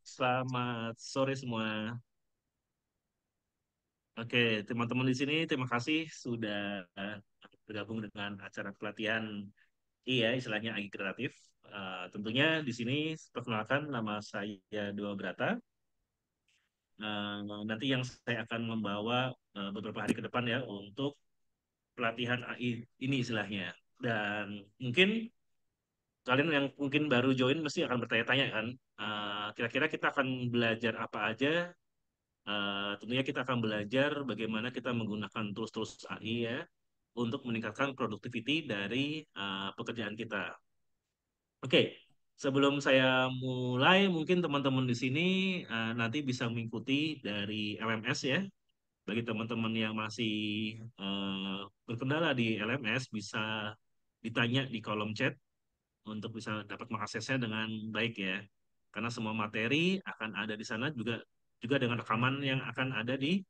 Selamat sore semua. Oke, teman-teman di sini terima kasih sudah bergabung dengan acara pelatihan iya istilahnya AI kreatif. Tentunya di sini perkenalkan nama saya Dua Brata. Nanti yang saya akan membawa beberapa hari ke depan ya untuk pelatihan AI ini istilahnya. Dan mungkin kalian yang mungkin baru join mesti akan bertanya-tanya kan, kira-kira kita akan belajar apa aja. Tentunya kita akan belajar bagaimana kita menggunakan tools-tools AI ya untuk meningkatkan productivity dari pekerjaan kita. Oke, sebelum saya mulai, mungkin teman-teman di sini nanti bisa mengikuti dari LMS ya. Bagi teman-teman yang masih berkendala di LMS, bisa ditanya di kolom chat untuk bisa dapat mengaksesnya dengan baik ya. Karena semua materi akan ada di sana juga juga dengan rekaman yang akan ada di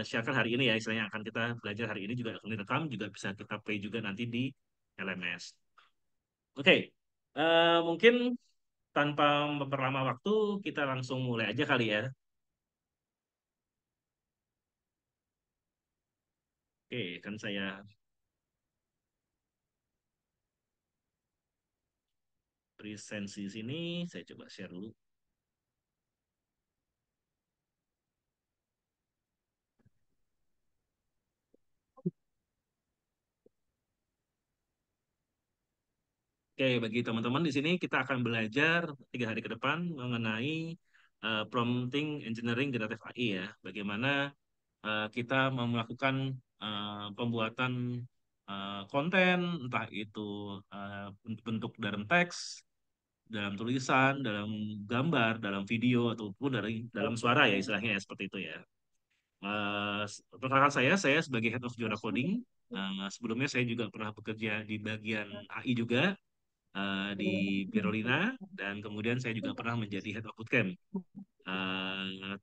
siarkan hari ini ya, istilahnya akan kita belajar hari ini juga akan direkam, juga bisa kita play juga nanti di LMS. Oke, mungkin tanpa memperlama waktu, kita langsung mulai aja kali ya. Oke, kan saya present di sini, saya coba share dulu. Oke, bagi teman-teman di sini kita akan belajar 3 hari ke depan mengenai prompting engineering generative AI ya. Bagaimana kita melakukan pembuatan konten, entah itu bentuk dalam teks, dalam tulisan, dalam gambar, dalam video, ataupun dari dalam suara ya istilahnya ya seperti itu ya. Perkenalkan saya sebagai Head of Jura Coding. Sebelumnya saya juga pernah bekerja di bagian AI juga di Birolina, dan kemudian saya juga pernah menjadi Head of Bootcamp.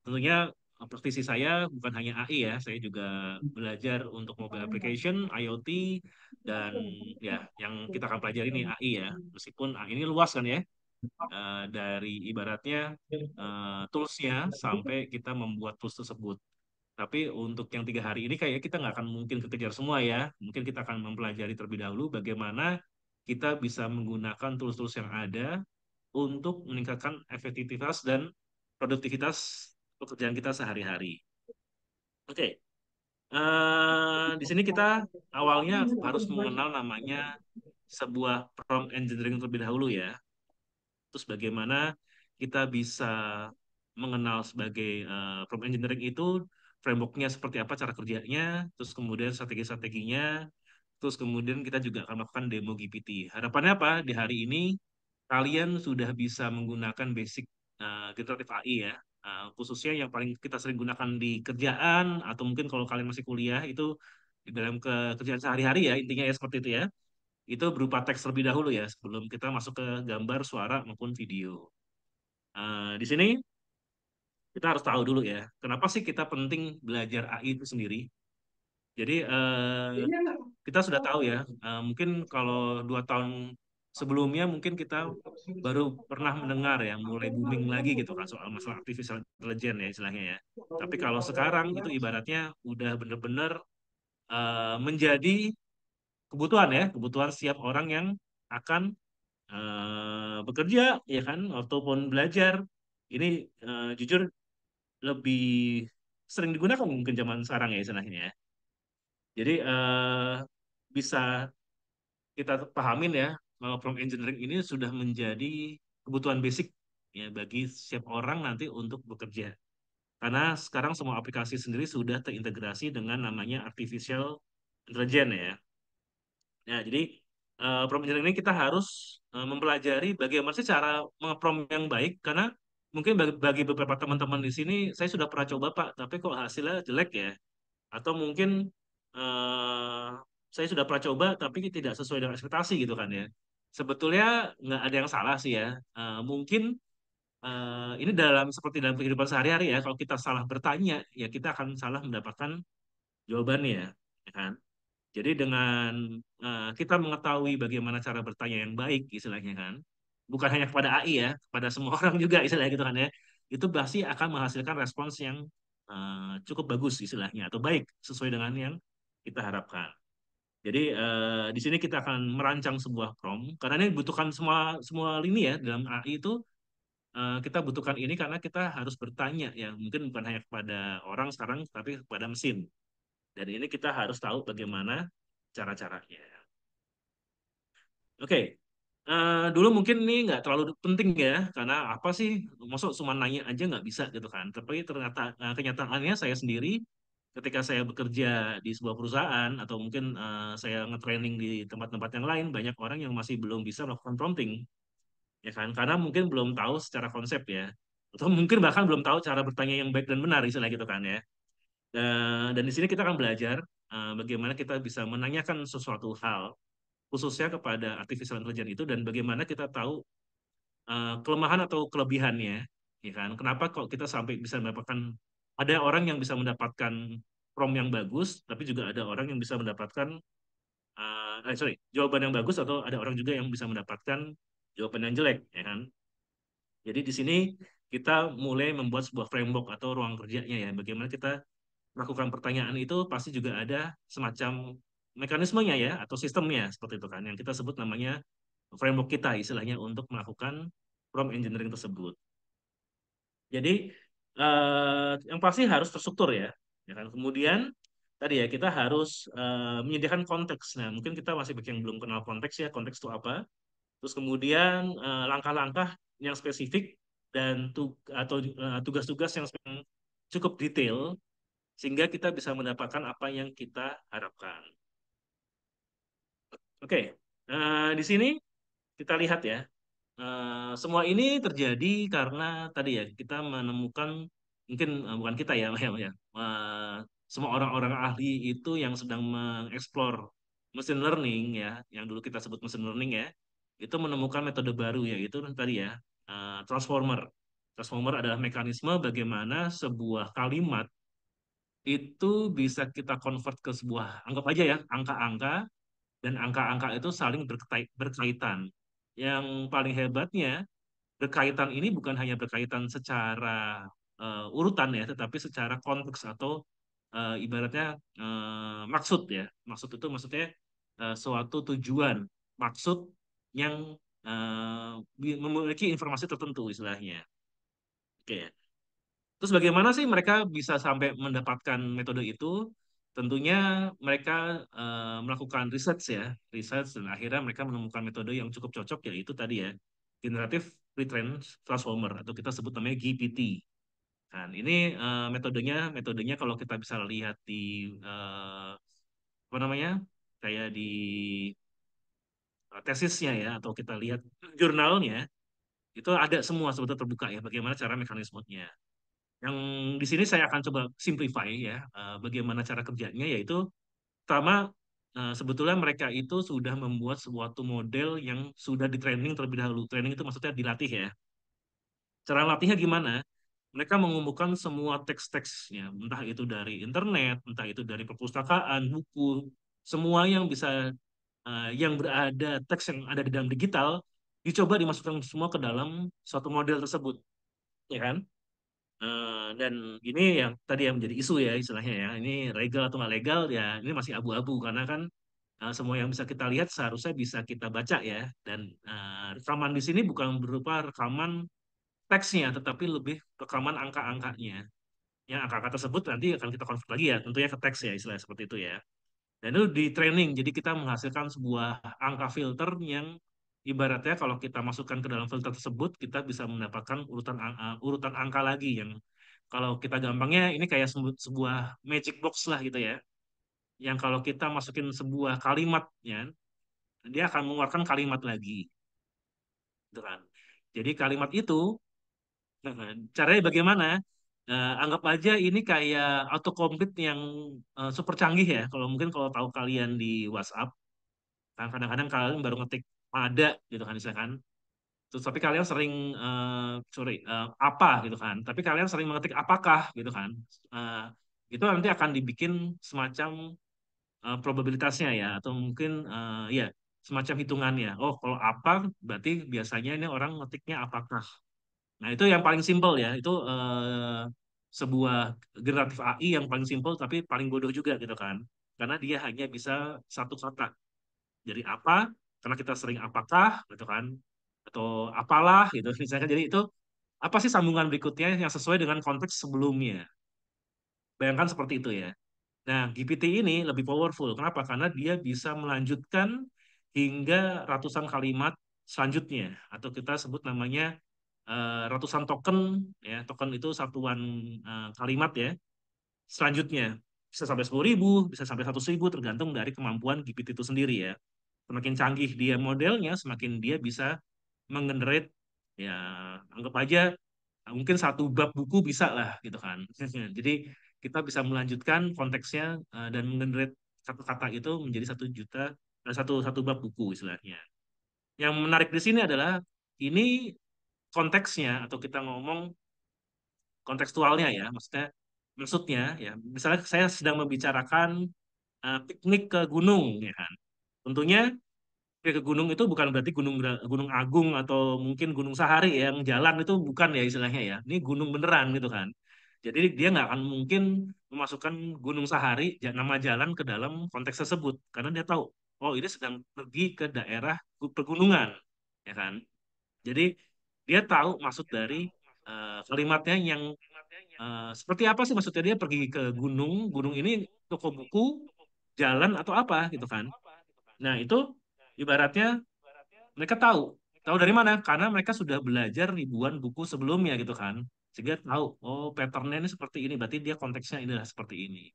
Tentunya praktisi saya bukan hanya AI ya, saya juga belajar untuk mobile application, IoT, dan ya yang kita akan pelajari ini AI ya. Meskipun AI ini luas kan ya, dari ibaratnya toolsnya sampai kita membuat tools tersebut. Tapi untuk yang 3 hari ini kayak kita nggak akan mungkin kekejar semua ya. Mungkin kita akan mempelajari terlebih dahulu bagaimana kita bisa menggunakan tools-tools yang ada untuk meningkatkan efektivitas dan produktivitas pekerjaan kita sehari-hari. Oke, di sini kita awalnya harus mengenal namanya sebuah prompt engineering terlebih dahulu ya. Terus bagaimana kita bisa mengenal sebagai prompt engineering itu, frameworknya seperti apa cara kerjanya, terus kemudian strategi-strateginya, terus kemudian kita juga akan melakukan demo GPT. Harapannya apa? Di hari ini kalian sudah bisa menggunakan basic generative AI ya. Khususnya yang paling kita sering gunakan di kerjaan atau mungkin kalau kalian masih kuliah itu di dalam kerjaan sehari-hari ya, intinya ya seperti itu ya. Itu berupa teks terlebih dahulu ya sebelum kita masuk ke gambar, suara maupun video. Di sini kita harus tahu dulu ya, kenapa sih kita penting belajar AI itu sendiri. Jadi kita sudah tahu ya, mungkin kalau 2 tahun sebelumnya mungkin kita baru pernah mendengar ya, mulai booming lagi gitu kan soal masalah artificial intelligence ya istilahnya ya. Tapi kalau sekarang itu ibaratnya udah benar-benar menjadi kebutuhan ya, kebutuhan setiap orang yang akan bekerja ya kan, ataupun belajar. Ini jujur lebih sering digunakan mungkin zaman sekarang ya istilahnya ya. Jadi bisa kita pahamin ya, kalau prompt engineering ini sudah menjadi kebutuhan basic ya bagi setiap orang nanti untuk bekerja. Karena sekarang semua aplikasi sendiri sudah terintegrasi dengan namanya artificial intelligence ya. Ya, jadi prompt engineering ini kita harus mempelajari bagaimana sih cara nge-prompt yang baik, karena mungkin bagi beberapa teman-teman di sini saya sudah pernah coba Pak, tapi kok hasilnya jelek ya. Atau mungkin eh, saya sudah pernah coba tapi tidak sesuai dengan ekspektasi gitu kan ya. Sebetulnya nggak ada yang salah sih ya. Mungkin ini dalam seperti dalam kehidupan sehari-hari ya. Kalau kita salah bertanya, ya kita akan salah mendapatkan jawabannya, ya kan? Jadi dengan kita mengetahui bagaimana cara bertanya yang baik, istilahnya kan. bukan hanya kepada AI ya, kepada semua orang juga istilahnya gitu kan ya, itu pasti akan menghasilkan respons yang cukup bagus istilahnya atau baik sesuai dengan yang kita harapkan. Jadi di sini kita akan merancang sebuah prompt karena ini butuhkan semua semua lini ya dalam AI itu kita butuhkan ini karena kita harus bertanya ya mungkin bukan hanya kepada orang sekarang tapi kepada mesin. Dan ini kita harus tahu bagaimana cara-caranya. Oke, dulu mungkin ini nggak terlalu penting ya, karena apa sih, masuk cuma nanya aja nggak bisa gitu kan. Tapi ternyata kenyataannya saya sendiri, ketika saya bekerja di sebuah perusahaan atau mungkin saya nge-training di tempat-tempat yang lain, banyak orang yang masih belum bisa melakukan prompting, ya kan? Karena mungkin belum tahu secara konsep ya, atau mungkin bahkan belum tahu cara bertanya yang baik dan benar, istilah gitu kan ya. Dan di sini kita akan belajar bagaimana kita bisa menanyakan sesuatu hal khususnya kepada artificial intelligence itu dan bagaimana kita tahu kelemahan atau kelebihannya, ya kan? Kenapa kok kita sampai bisa mendapatkan ada orang yang bisa mendapatkan prompt yang bagus, tapi juga ada orang yang bisa mendapatkan sorry jawaban yang bagus atau ada orang juga yang bisa mendapatkan jawaban yang jelek, ya kan? Jadi di sini kita mulai membuat sebuah framework atau ruang kerjanya ya, bagaimana kita melakukan pertanyaan itu pasti juga ada semacam mekanismenya ya atau sistemnya seperti itu kan yang kita sebut namanya framework kita istilahnya untuk melakukan prompt engineering tersebut. Jadi yang pasti harus terstruktur ya, ya kan. Kemudian tadi ya kita harus menyediakan konteks. Nah mungkin kita masih banyak yang belum kenal konteks ya, konteks itu apa. Terus kemudian langkah-langkah yang spesifik dan atau tugas-tugas yang cukup detail sehingga kita bisa mendapatkan apa yang kita harapkan. Oke, di sini kita lihat ya, semua ini terjadi karena tadi ya kita menemukan mungkin bukan kita ya, ya, semua orang-orang ahli itu yang sedang mengeksplor machine learning ya, yang dulu kita sebut machine learning ya, itu menemukan metode baru yaitu tadi ya transformer. Transformer adalah mekanisme bagaimana sebuah kalimat itu bisa kita convert ke sebuah anggap aja ya angka-angka dan angka-angka itu saling berkaitan. Yang paling hebatnya berkaitan ini bukan hanya berkaitan secara urutan ya, tetapi secara konteks atau ibaratnya maksud ya. Maksud itu maksudnya suatu tujuan, maksud yang memiliki informasi tertentu istilahnya. Oke. Terus bagaimana sih mereka bisa sampai mendapatkan metode itu? Tentunya mereka melakukan research ya, research dan akhirnya mereka menemukan metode yang cukup cocok yaitu tadi ya, Generative Pre-trained Transformer atau kita sebut namanya GPT. Kan ini metodenya kalau kita bisa lihat di apa namanya? Kayak di tesisnya ya atau kita lihat jurnalnya itu ada semua sebetulnya terbuka ya bagaimana cara mekanismenya. Yang di sini saya akan coba simplify ya, bagaimana cara kerjanya, yaitu pertama sebetulnya mereka itu sudah membuat suatu model yang sudah di training terlebih dahulu. Training itu maksudnya dilatih ya. Cara latihnya gimana? Mereka mengumpulkan semua teks-teksnya, entah itu dari internet, entah itu dari perpustakaan, buku, semua yang bisa yang berada teks yang ada di dalam digital dicoba dimasukkan semua ke dalam suatu model tersebut, ya kan? Dan ini yang tadi yang menjadi isu ya istilahnya ya. Ini legal atau nggak legal ya ini masih abu-abu karena kan semua yang bisa kita lihat seharusnya bisa kita baca ya. Dan rekaman di sini bukan berupa rekaman teksnya tetapi lebih rekaman angka-angkanya. Yang angka-angka tersebut nanti akan kita konvert lagi ya tentunya ke teks ya istilah seperti itu ya. Dan itu di training jadi kita menghasilkan sebuah angka filter yang ibaratnya kalau kita masukkan ke dalam filter tersebut kita bisa mendapatkan urutan angka lagi yang kalau kita gampangnya ini kayak sebuah magic box lah gitu ya. Yang kalau kita masukin sebuah kalimat ya, dia akan mengeluarkan kalimat lagi, gitu kan. Jadi kalimat itu caranya bagaimana? Anggap aja ini kayak autocomplete yang super canggih ya. Kalau mungkin kalau tahu kalian di WhatsApp, kan kadang-kadang kalian baru ngetik ada gitu kan misalkan. Terus tapi kalian sering sorry apa gitu kan. Tapi kalian sering mengetik apakah gitu kan. Eh, itu nanti akan dibikin semacam probabilitasnya ya atau mungkin ya semacam hitungannya. Oh, kalau apa berarti biasanya ini orang ngetiknya apakah. Nah, itu yang paling simpel ya. Itu sebuah generatif AI yang paling simpel tapi paling bodoh juga gitu kan. Karena dia hanya bisa satu kata. Jadi apa, karena kita sering apakah gitu kan. Atau apalah gitu. Misalkan jadi itu apa sih sambungan berikutnya yang sesuai dengan konteks sebelumnya. Bayangkan seperti itu ya. Nah, GPT ini lebih powerful. Kenapa? Karena dia bisa melanjutkan hingga ratusan kalimat selanjutnya, atau kita sebut namanya ratusan token. Ya, token itu satuan kalimat ya. Selanjutnya bisa sampai 10.000, bisa sampai 100.000, tergantung dari kemampuan GPT itu sendiri ya. Semakin canggih dia modelnya, semakin dia bisa mengenerate ya, anggap aja mungkin satu bab buku bisa lah gitu kan. Jadi kita bisa melanjutkan konteksnya dan mengenerate kata-kata itu menjadi 1 juta satu satu bab buku istilahnya. Yang menarik di sini adalah ini konteksnya atau kita ngomong kontekstualnya ya, maksudnya ya, misalnya saya sedang membicarakan piknik ke gunung ya kan. Tentunya ke gunung itu bukan berarti Gunung Agung atau mungkin Gunung Sahari yang jalan itu bukan ya istilahnya ya. Ini gunung beneran gitu kan. Jadi dia nggak akan mungkin memasukkan Gunung Sahari nama jalan ke dalam konteks tersebut karena dia tahu oh ini sedang pergi ke daerah pegunungan ya kan. Jadi dia tahu maksud dari kalimatnya yang seperti apa sih maksudnya dia pergi ke gunung, gunung ini toko buku, jalan atau apa gitu kan. Nah, itu ibaratnya mereka tahu. Tahu dari mana? Karena mereka sudah belajar ribuan buku sebelumnya gitu kan. Sehingga tahu, oh patternnya ini seperti ini, berarti dia konteksnya inilah seperti ini.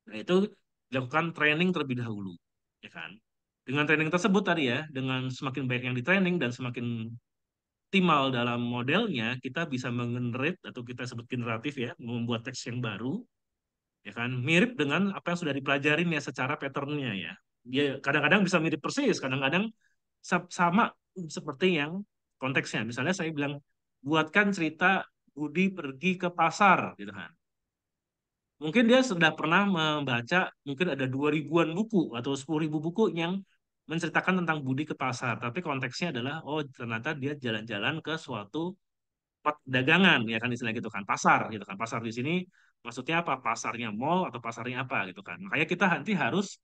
Nah, itu dilakukan training terlebih dahulu, ya kan? Dengan training tersebut tadi ya, dengan semakin banyak yang di training dan semakin optimal dalam modelnya, kita bisa mengenerate atau kita sebut generatif ya, membuat teks yang baru, ya kan? Mirip dengan apa yang sudah dipelajarin ya secara patternnya ya. Dia kadang-kadang bisa mirip persis, kadang-kadang sama seperti yang konteksnya. Misalnya saya bilang, buatkan cerita Budi pergi ke pasar, gitu kan. Mungkin dia sudah pernah membaca, mungkin ada 2.000-an buku atau 10.000 buku yang menceritakan tentang Budi ke pasar. Tapi konteksnya adalah, oh ternyata dia jalan-jalan ke suatu tempat dagangan, ya kan istilah gitu kan. Pasar, gitu kan. Pasar di sini maksudnya apa? Pasarnya mall atau pasarnya apa, gitu kan. Makanya kita nanti harus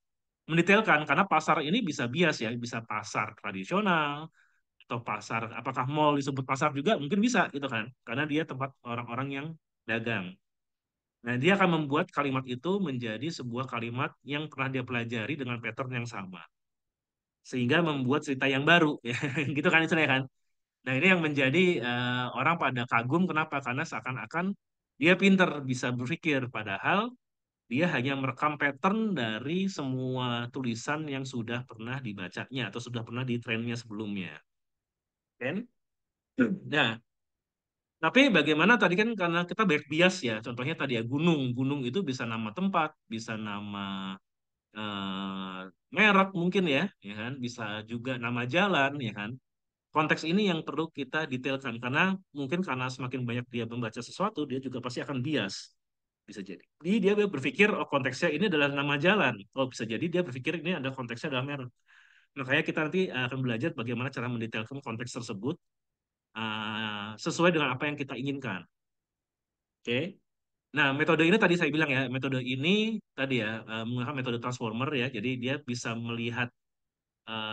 mendetailkan, karena pasar ini bisa bias ya, bisa pasar tradisional, atau pasar, apakah mall disebut pasar juga mungkin bisa gitu kan karena dia tempat orang-orang yang dagang. Nah, dia akan membuat kalimat itu menjadi sebuah kalimat yang pernah dia pelajari dengan pattern yang sama sehingga membuat cerita yang baru ya gitu kan istilahnya kan. Nah, ini yang menjadi orang pada kagum kenapa, karena seakan-akan dia pinter bisa berpikir padahal dia hanya merekam pattern dari semua tulisan yang sudah pernah dibacanya atau sudah pernah di trainnya sebelumnya kan. Nah, tapi bagaimana tadi kan karena kita banyak bias ya, contohnya tadi ya gunung, gunung itu bisa nama tempat, bisa nama eh, merek mungkin ya kan, bisa juga nama jalan, ya kan. Konteks ini yang perlu kita detailkan karena mungkin karena semakin banyak dia membaca sesuatu, dia juga pasti akan bias, bisa jadi. Jadi dia berpikir oh konteksnya ini adalah nama jalan, oh bisa jadi dia berpikir ini ada konteksnya adalah merek. Makanya kita nanti akan belajar bagaimana cara mendetailkan konteks tersebut sesuai dengan apa yang kita inginkan. Oke. Nah, metode ini tadi saya bilang ya, metode ini tadi ya menggunakan metode transformer ya. Jadi dia bisa melihat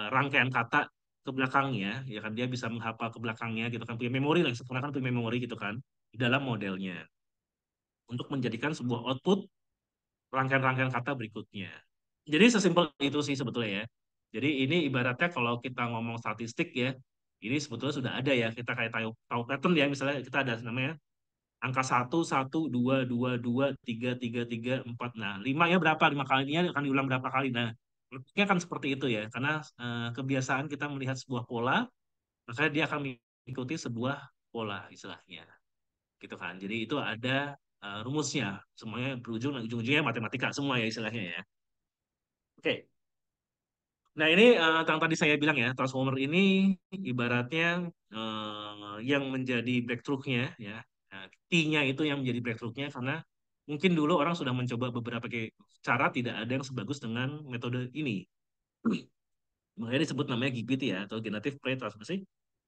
rangkaian kata ke belakangnya, ya kan dia bisa menghafal ke belakangnya gitu kan, punya memori lah, sebenarnya kan punya memori gitu kan di dalam modelnya untuk menjadikan sebuah output rangkaian-rangkaian kata berikutnya. Jadi sesimpel itu sih sebetulnya ya. Jadi ini ibaratnya kalau kita ngomong statistik ya, ini sebetulnya sudah ada ya, kita kayak tahu, tahu pattern ya, misalnya kita ada namanya angka satu satu dua dua dua tiga tiga tiga empat. Nah, 5 ya berapa? 5 kalinya akan diulang berapa kali? Nah, bentuknya kan seperti itu ya. Karena kebiasaan kita melihat sebuah pola, maka dia akan mengikuti sebuah pola istilahnya. Gitu kan. Jadi itu ada rumusnya. Semuanya berujung ujung-ujungnya matematika semua ya istilahnya ya. Oke. Nah, ini yang tadi saya bilang ya, transformer ini ibaratnya yang menjadi breakthrough-nya ya. Nah, T-nya itu yang menjadi breakthrough-nya karena mungkin dulu orang sudah mencoba beberapa cara, tidak ada yang sebagus dengan metode ini. Makanya disebut namanya GPT ya, atau Generative Pre-Transformasi,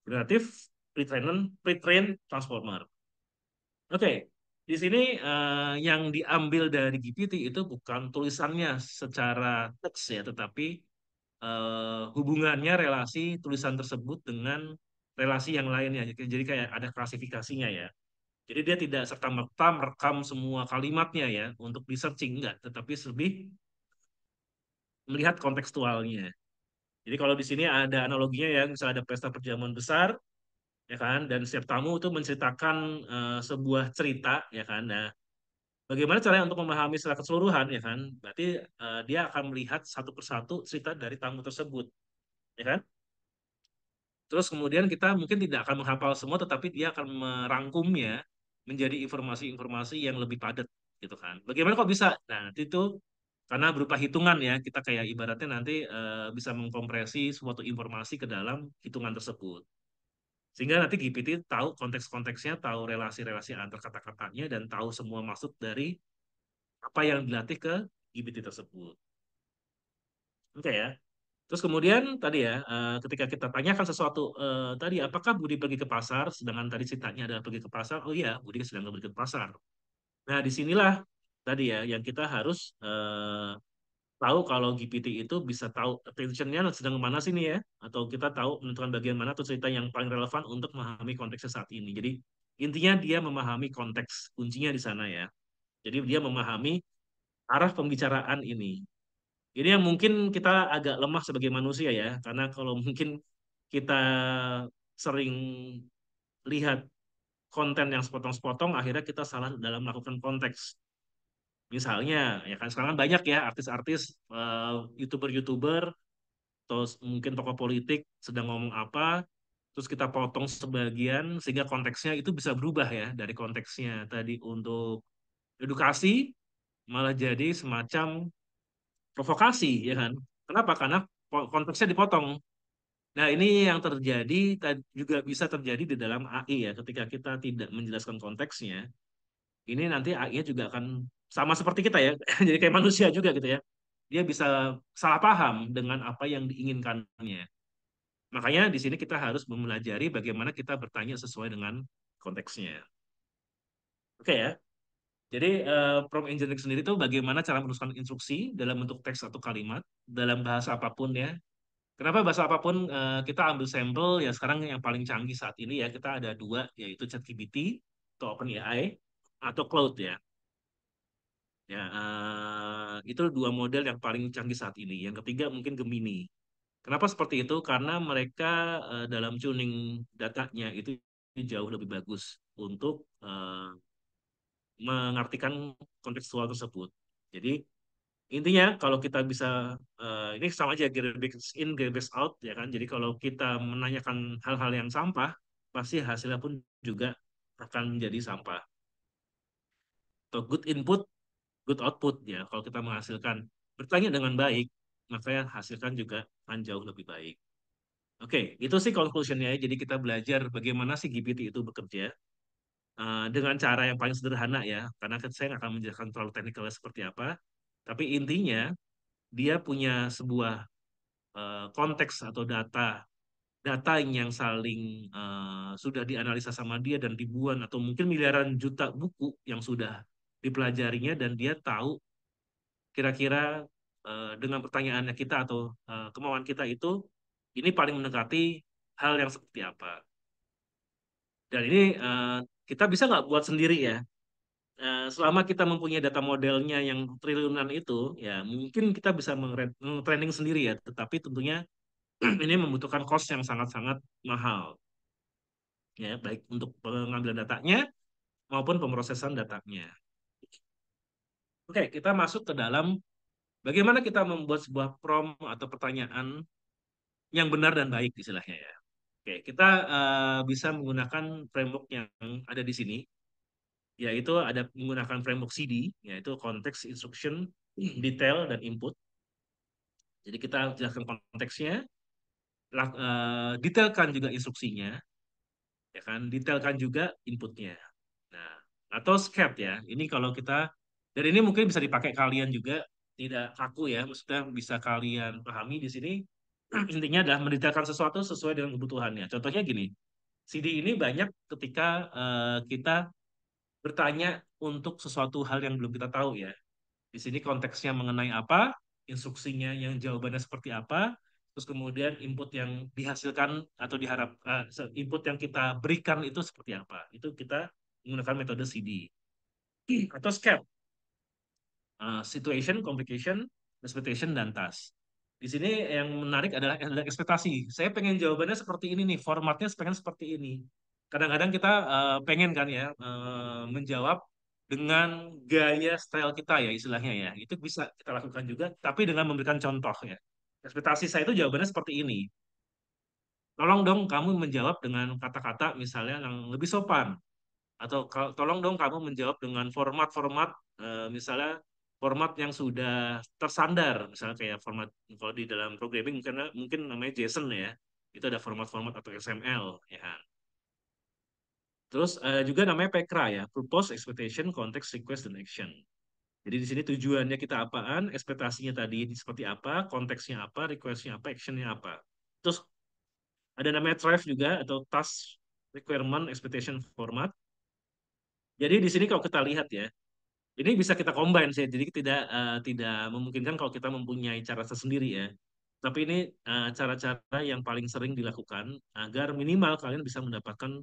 Generative Pre-trained Transformer. Oke, di sini yang diambil dari GPT itu bukan tulisannya secara teks ya, tetapi hubungannya relasi tulisan tersebut dengan relasi yang lainnya. Jadi kayak ada klasifikasinya ya. Jadi dia tidak serta-merta merekam semua kalimatnya ya untuk di searching enggak, tetapi lebih melihat kontekstualnya. Jadi kalau di sini ada analoginya ya, misalnya ada pesta perjamuan besar, ya kan, dan setiap tamu itu menceritakan sebuah cerita, ya kan. Nah, bagaimana caranya untuk memahami secara keseluruhan, ya kan? Berarti dia akan melihat satu persatu cerita dari tamu tersebut, ya kan? Terus kemudian kita mungkin tidak akan menghafal semua, tetapi dia akan merangkumnya menjadi informasi-informasi yang lebih padat, gitu kan? Bagaimana kok bisa? Nah, nanti itu karena berupa hitungan ya, kita kayak ibaratnya nanti bisa mengkompresi suatu informasi ke dalam hitungan tersebut. Sehingga nanti GPT tahu konteks-konteksnya, tahu relasi-relasi antar kata-katanya, dan tahu semua maksud dari apa yang dilatih ke GPT tersebut. Oke ya. Terus kemudian tadi ya, ketika kita tanyakan sesuatu, tadi apakah Budi pergi ke pasar, sedangkan tadi ceritanya adalah pergi ke pasar, oh iya, Budi sedang pergi ke pasar. Nah, disinilah tadi ya, yang kita harus tahu kalau GPT itu bisa tahu attention-nya sedang kemana sih nih ya, atau kita tahu menentukan bagian mana tuh cerita yang paling relevan untuk memahami konteksnya saat ini. Jadi intinya dia memahami konteks, kuncinya di sana ya. Jadi dia memahami arah pembicaraan ini. Ini yang mungkin kita agak lemah sebagai manusia ya, karena kalau mungkin kita sering lihat konten yang sepotong-sepotong, akhirnya kita salah dalam melakukan konteks. Misalnya, ya kan sekarang kan banyak ya artis-artis, youtuber-youtuber, atau mungkin tokoh politik sedang ngomong apa, terus kita potong sebagian sehingga konteksnya itu bisa berubah ya dari konteksnya tadi untuk edukasi malah jadi semacam provokasi ya kan? Kenapa? Karena konteksnya dipotong. Nah, ini yang terjadi juga bisa terjadi di dalam AI ya. Ketika kita tidak menjelaskan konteksnya, ini nanti AI-nya juga akan sama seperti kita ya. Jadi kayak manusia juga gitu ya. Dia bisa salah paham dengan apa yang diinginkannya. Makanya di sini kita harus mempelajari bagaimana kita bertanya sesuai dengan konteksnya. Oke ya. Jadi prompt engineering sendiri itu bagaimana cara menuliskan instruksi dalam bentuk teks atau kalimat dalam bahasa apapun ya. Kenapa bahasa apapun kita ambil sampel ya sekarang yang paling canggih saat ini ya kita ada dua yaitu ChatGPT atau OpenAI atau Claude ya. Ya itu dua model yang paling canggih saat ini. Yang ketiga mungkin Gemini. Kenapa seperti itu? Karena mereka dalam tuning datanya itu jauh lebih bagus untuk mengartikan kontekstual tersebut. Jadi intinya kalau kita bisa ini sama aja garbage in garbage out ya kan. Jadi kalau kita menanyakan hal-hal yang sampah, pasti hasilnya pun juga akan menjadi sampah. Atau good input, good output ya. Kalau kita menghasilkan bertanya dengan baik, maka yang hasilkan juga akan jauh lebih baik. Oke, itu sih conclusion-nya ya. Jadi kita belajar bagaimana sih GPT itu bekerja dengan cara yang paling sederhana ya. Karena saya nggak akan menjelaskan terlalu teknikalnya seperti apa. Tapi intinya dia punya sebuah konteks atau data yang saling sudah dianalisa sama dia dan ribuan atau mungkin miliaran juta buku yang sudah dipelajarinya dan dia tahu kira-kira dengan pertanyaannya kita atau kemauan kita itu ini paling mendekati hal yang seperti apa. Dan ini kita bisa nggak buat sendiri ya. Selama kita mempunyai data modelnya yang triliunan itu, ya mungkin kita bisa training sendiri ya. Tetapi tentunya ini membutuhkan cost yang sangat-sangat mahal, ya baik untuk pengambilan datanya maupun pemrosesan datanya. Oke, kita masuk ke dalam bagaimana kita membuat sebuah prompt atau pertanyaan yang benar dan baik istilahnya ya. Oke, kita bisa menggunakan framework yang ada di sini, yaitu ada menggunakan framework CD, yaitu Context, Instruction, Detail, dan Input. Jadi kita jelaskan konteksnya, detailkan juga instruksinya, ya kan, detailkan juga inputnya. Nah, atau scared ya. Ini kalau kita dan ini mungkin bisa dipakai kalian juga tidak kaku ya. Maksudnya bisa kalian pahami di sini. Intinya adalah mendetailkan sesuatu sesuai dengan kebutuhannya. Contohnya gini, CD ini banyak ketika kita bertanya untuk sesuatu hal yang belum kita tahu ya. Di sini konteksnya mengenai apa, instruksinya yang jawabannya seperti apa, terus kemudian input yang dihasilkan atau diharap input yang kita berikan itu seperti apa. Itu kita menggunakan metode CD atau SCAP, situation, complication, expectation, dan task. Di sini yang menarik adalah ekspektasi. Saya pengen jawabannya seperti ini nih, formatnya pengen seperti ini. Kadang-kadang kita pengen kan ya menjawab dengan gaya style kita ya istilahnya ya. Itu bisa kita lakukan juga, tapi dengan memberikan contoh ya. Ekspektasi saya itu jawabannya seperti ini. Tolong dong kamu menjawab dengan kata-kata misalnya yang lebih sopan. Atau tolong dong kamu menjawab dengan format-format misalnya format yang sudah tersandar misalnya kayak format kalau di dalam programming mungkin mungkin namanya JSON ya itu ada format-format atau XML ya kan. Terus juga namanya PECRA ya, Purpose, Expectation, Context, Request, dan Action. Jadi di sini tujuannya kita apaan, ekspektasinya tadi seperti apa, konteksnya apa, requestnya apa, actionnya apa. Terus ada namanya Thrive juga atau Task Requirement Expectation Format. Jadi di sini kalau kita lihat ya, ini bisa kita combine sih, jadi tidak memungkinkan kalau kita mempunyai cara tersendiri ya. Tapi ini cara-cara yang paling sering dilakukan agar minimal kalian bisa mendapatkan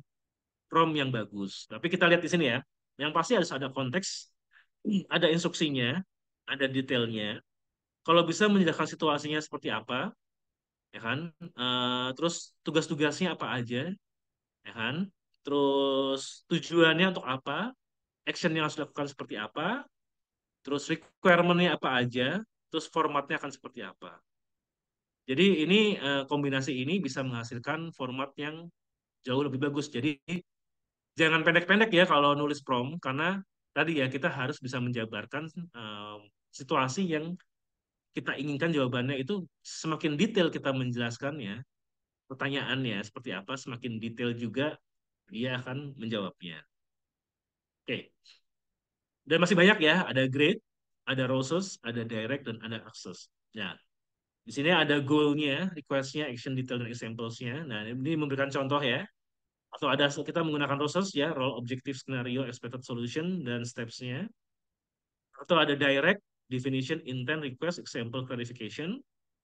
prompt yang bagus. Tapi kita lihat di sini ya, yang pasti harus ada konteks, ada instruksinya, ada detailnya. Kalau bisa menjelaskan situasinya seperti apa, ya kan? Terus tugas-tugasnya apa aja, ya kan? Terus tujuannya untuk apa, action yang harus dilakukan seperti apa, terus requirement-nya apa aja, terus formatnya akan seperti apa. Jadi ini kombinasi ini bisa menghasilkan format yang jauh lebih bagus. Jadi jangan pendek-pendek ya kalau nulis prompt karena tadi ya kita harus bisa menjabarkan eh, situasi yang kita inginkan jawabannya itu semakin detail kita menjelaskannya, pertanyaannya seperti apa, semakin detail juga dia akan menjawabnya. Oke, dan masih banyak ya, ada grade, ada roses, ada direct, dan ada access. Nah, di sini ada goal-nya, request-nya, action detail, dan examples-nya. Nah, ini memberikan contoh ya. Atau ada kita menggunakan roses ya, role, objective, scenario, expected solution, dan steps-nya. Atau ada direct, definition, intent, request, example, clarification.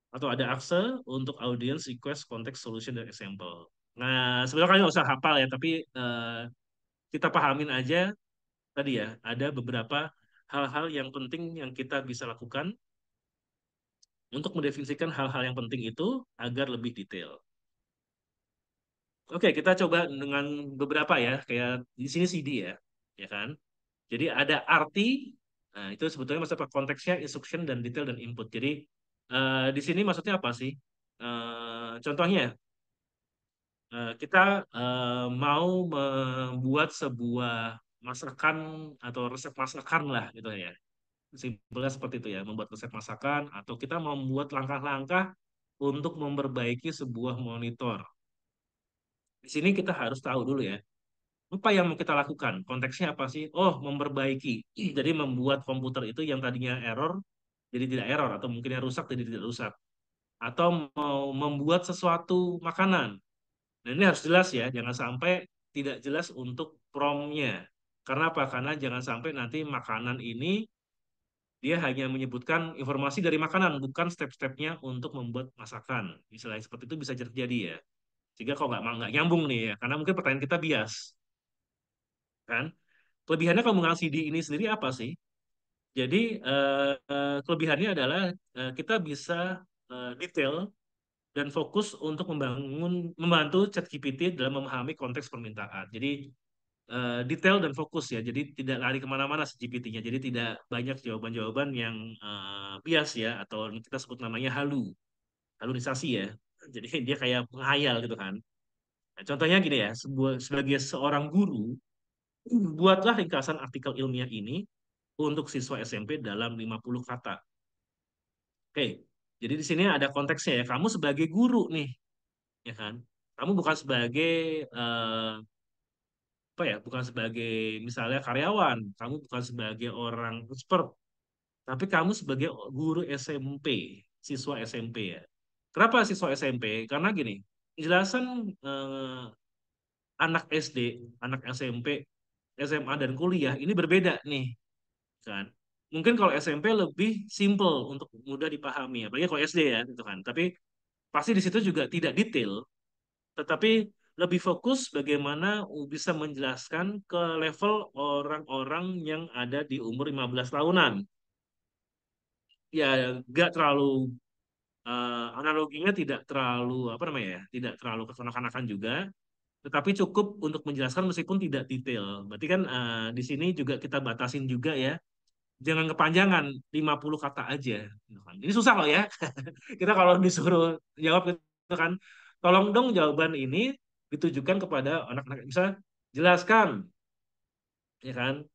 Atau ada akse untuk audience, request, context, solution, dan example. Nah, sebenarnya kalian nggak usah hafal ya, tapi kita pahamin aja tadi ya, ada beberapa hal-hal yang penting yang kita bisa lakukan untuk mendefinisikan hal-hal yang penting itu agar lebih detail. Oke, kita coba dengan beberapa ya, kayak di sini CD ya, ya kan? Jadi ada arti, nah itu sebetulnya maksudnya konteksnya, instruction dan detail dan input. Jadi di sini maksudnya apa sih? Contohnya, kita mau membuat sebuah masakan atau resep masakan lah gitu ya. Simpelnya seperti itu ya, membuat resep masakan atau kita mau membuat langkah-langkah untuk memperbaiki sebuah monitor. Di sini kita harus tahu dulu ya, apa yang mau kita lakukan? Konteksnya apa sih? Oh, memperbaiki. Jadi membuat komputer itu yang tadinya error jadi tidak error atau mungkin yang rusak jadi tidak rusak. Atau mau membuat sesuatu makanan. Nah, ini harus jelas ya, jangan sampai tidak jelas untuk promnya. Karena apa? Karena jangan sampai nanti makanan ini dia hanya menyebutkan informasi dari makanan, bukan step-stepnya untuk membuat masakan. Misalnya seperti itu bisa terjadi ya. Sehingga kalau nggak nyambung nih ya, karena mungkin pertanyaan kita bias, kan? Kelebihannya kalau menggunakan CD ini sendiri apa sih? Jadi kelebihannya adalah kita bisa detail dan fokus untuk membantu ChatGPT dalam memahami konteks permintaan. Jadi detail dan fokus ya. Jadi tidak lari kemana-mana si GPT-nya. Jadi tidak banyak jawaban-jawaban yang bias ya atau kita sebut namanya halunisasi ya. Jadi dia kayak menghayal gitu kan. Nah, contohnya gini ya, sebagai seorang guru, buatlah ringkasan artikel ilmiah ini untuk siswa SMP dalam 50 kata. Oke, jadi di sini ada konteksnya ya. Kamu sebagai guru nih, ya kan? Kamu bukan sebagai eh, apa ya? Bukan sebagai misalnya karyawan, kamu bukan sebagai orang expert, tapi kamu sebagai guru SMP, siswa SMP ya. Kenapa siswa SMP? Karena gini, penjelasan anak SD, anak SMP, SMA dan kuliah ini berbeda nih, kan? Mungkin kalau SMP lebih simple untuk mudah dipahami, apalagi kalau SD ya, gitu kan. Tapi pasti di situ juga tidak detail, tetapi lebih fokus bagaimana bisa menjelaskan ke level orang-orang yang ada di umur 15 tahunan. Ya, nggak terlalu analoginya tidak terlalu apa namanya ya, tidak terlalu kekanak-kanakan juga, tetapi cukup untuk menjelaskan meskipun tidak detail. Berarti kan di sini juga kita batasin juga ya, jangan kepanjangan 50 kata aja. Gitu kan. Ini susah loh ya. Kita kalau disuruh jawab gitu kan, tolong dong jawaban ini ditujukan kepada anak-anak bisa jelaskan ya kan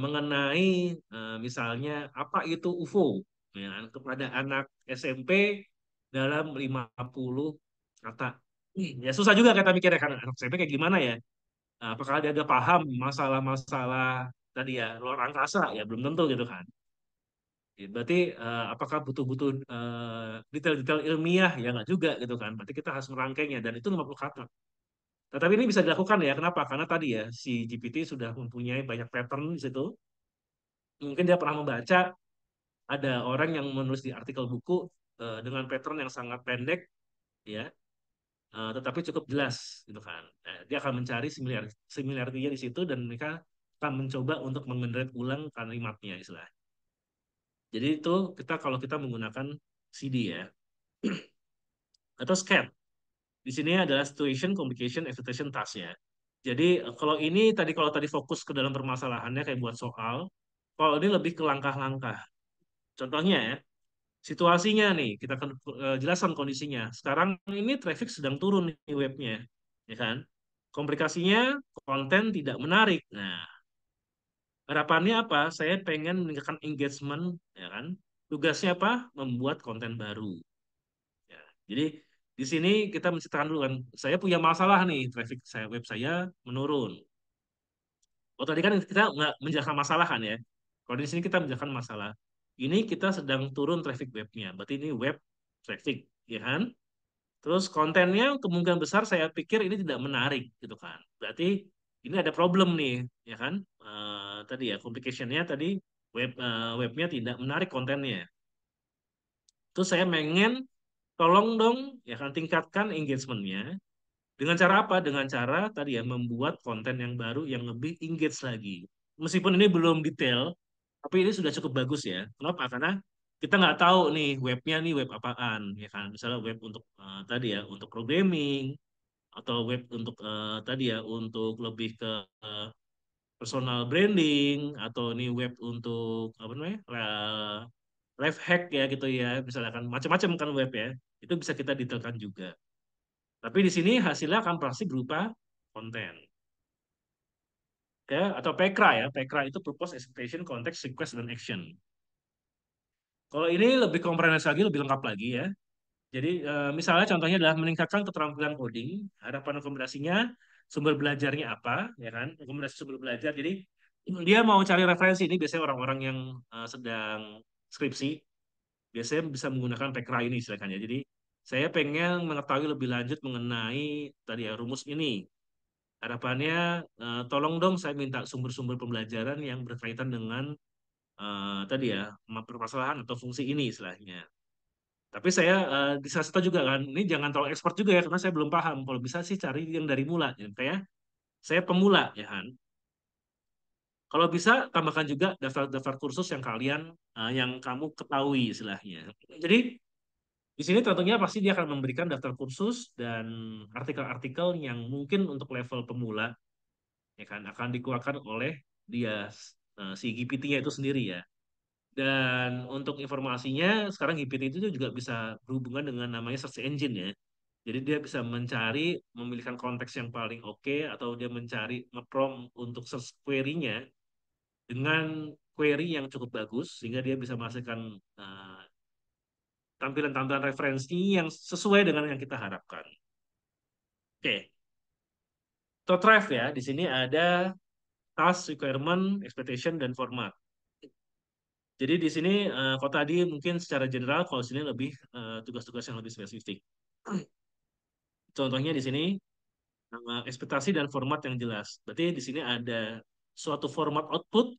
mengenai misalnya apa itu UFO ya kan, kepada anak SMP dalam 50 kata. Ya susah juga kita mikirnya kan anak SMP kayak gimana ya. Apakah dia ada paham masalah-masalah tadi ya luar angkasa ya belum tentu gitu kan. Ya, berarti apakah butuh-butuh detail-detail ilmiah ya nggak juga gitu kan. Berarti kita harus merangkainya dan itu 50 kata. Tetapi ini bisa dilakukan ya. Kenapa? Karena tadi ya si GPT sudah mempunyai banyak pattern di situ. Mungkin dia pernah membaca ada orang yang menulis di artikel buku dengan pattern yang sangat pendek ya, tetapi cukup jelas gitu kan. Dia akan mencari similarity di situ dan mereka akan mencoba untuk mengenerate ulang kalimatnya istilah. Jadi itu kita kalau kita menggunakan CD ya atau SCAT. Di sini adalah situation, communication, expectation, task ya. Jadi kalau ini tadi kalau tadi fokus ke dalam permasalahannya kayak buat soal, kalau ini lebih ke langkah-langkah. Contohnya ya, situasinya nih, kita akan jelaskan kondisinya. Sekarang ini traffic sedang turun nih webnya, ya kan? Komplikasinya konten tidak menarik. Nah, harapannya apa? Saya pengen meningkatkan engagement, ya kan? Tugasnya apa? Membuat konten baru. Ya. Jadi di sini kita menceritakan dulu kan, saya punya masalah nih, traffic saya web saya menurun. Oh tadi kan kita nggak menjelaskan masalah kan ya. Kalau di sini kita menjelaskan masalah. Ini kita sedang turun traffic webnya. Berarti ini web traffic, ya kan? Terus kontennya kemungkinan besar saya pikir ini tidak menarik gitu kan. Berarti ini ada problem nih, ya kan? Tadi ya complication-nya tadi webnya tidak menarik kontennya. Terus saya pengen tolong dong ya kan tingkatkan engagement-nya dengan cara apa? Dengan cara tadi ya membuat konten yang baru yang lebih engage lagi. Meskipun ini belum detail, tapi ini sudah cukup bagus ya. Kenapa? Karena kita nggak tahu nih webnya nih web apaan ya kan. Misalnya web untuk tadi ya untuk programming atau web untuk tadi ya untuk lebih ke eh, personal branding atau ini web untuk apa namanya life hack ya gitu ya. Misalkan macam-macam kan web ya. Itu bisa kita detailkan juga. Tapi di sini hasilnya akan pasti berupa konten. Ya, atau PECRA ya. PECRA itu Purpose, Expectation, Context, Request, dan Action. Kalau ini lebih komprehensif lagi, lebih lengkap lagi ya. Jadi misalnya contohnya adalah meningkatkan keterampilan coding. Harapan rekomendasinya sumber belajarnya apa, ya kan? Rekomendasi sumber belajar. Jadi dia mau cari referensi ini biasanya orang-orang yang sedang skripsi biasanya bisa menggunakan PECRA ini silakan ya. Jadi saya pengen mengetahui lebih lanjut mengenai tadi ya rumus ini. Harapannya tolong dong saya minta sumber-sumber pembelajaran yang berkaitan dengan tadi ya permasalahan atau fungsi ini istilahnya. Tapi saya di salah satu juga kan, ini jangan terlalu expert juga ya karena saya belum paham. Kalau bisa sih cari yang dari mula, ya. Kayak saya pemula ya kan. Kalau bisa tambahkan juga daftar-daftar kursus yang kalian yang kamu ketahui istilahnya. Jadi di sini tentunya pasti dia akan memberikan daftar kursus dan artikel-artikel yang mungkin untuk level pemula ya kan akan dikeluarkan oleh dia si GPT-nya itu sendiri ya. Dan untuk informasinya sekarang GPT itu juga bisa berhubungan dengan namanya search engine ya. Jadi dia bisa mencari, memilihkan konteks yang paling oke atau dia mencari ngeprompt untuk search query-nya dengan query yang cukup bagus sehingga dia bisa menghasilkan tampilan-tampilan referensi yang sesuai dengan yang kita harapkan. Oke, to drive ya. Di sini ada task, requirement, expectation, dan format. Jadi di sini kalau tadi mungkin secara general, kalau sini lebih tugas-tugas yang lebih spesifik. Contohnya di sini ekspektasi dan format yang jelas. Berarti di sini ada suatu format output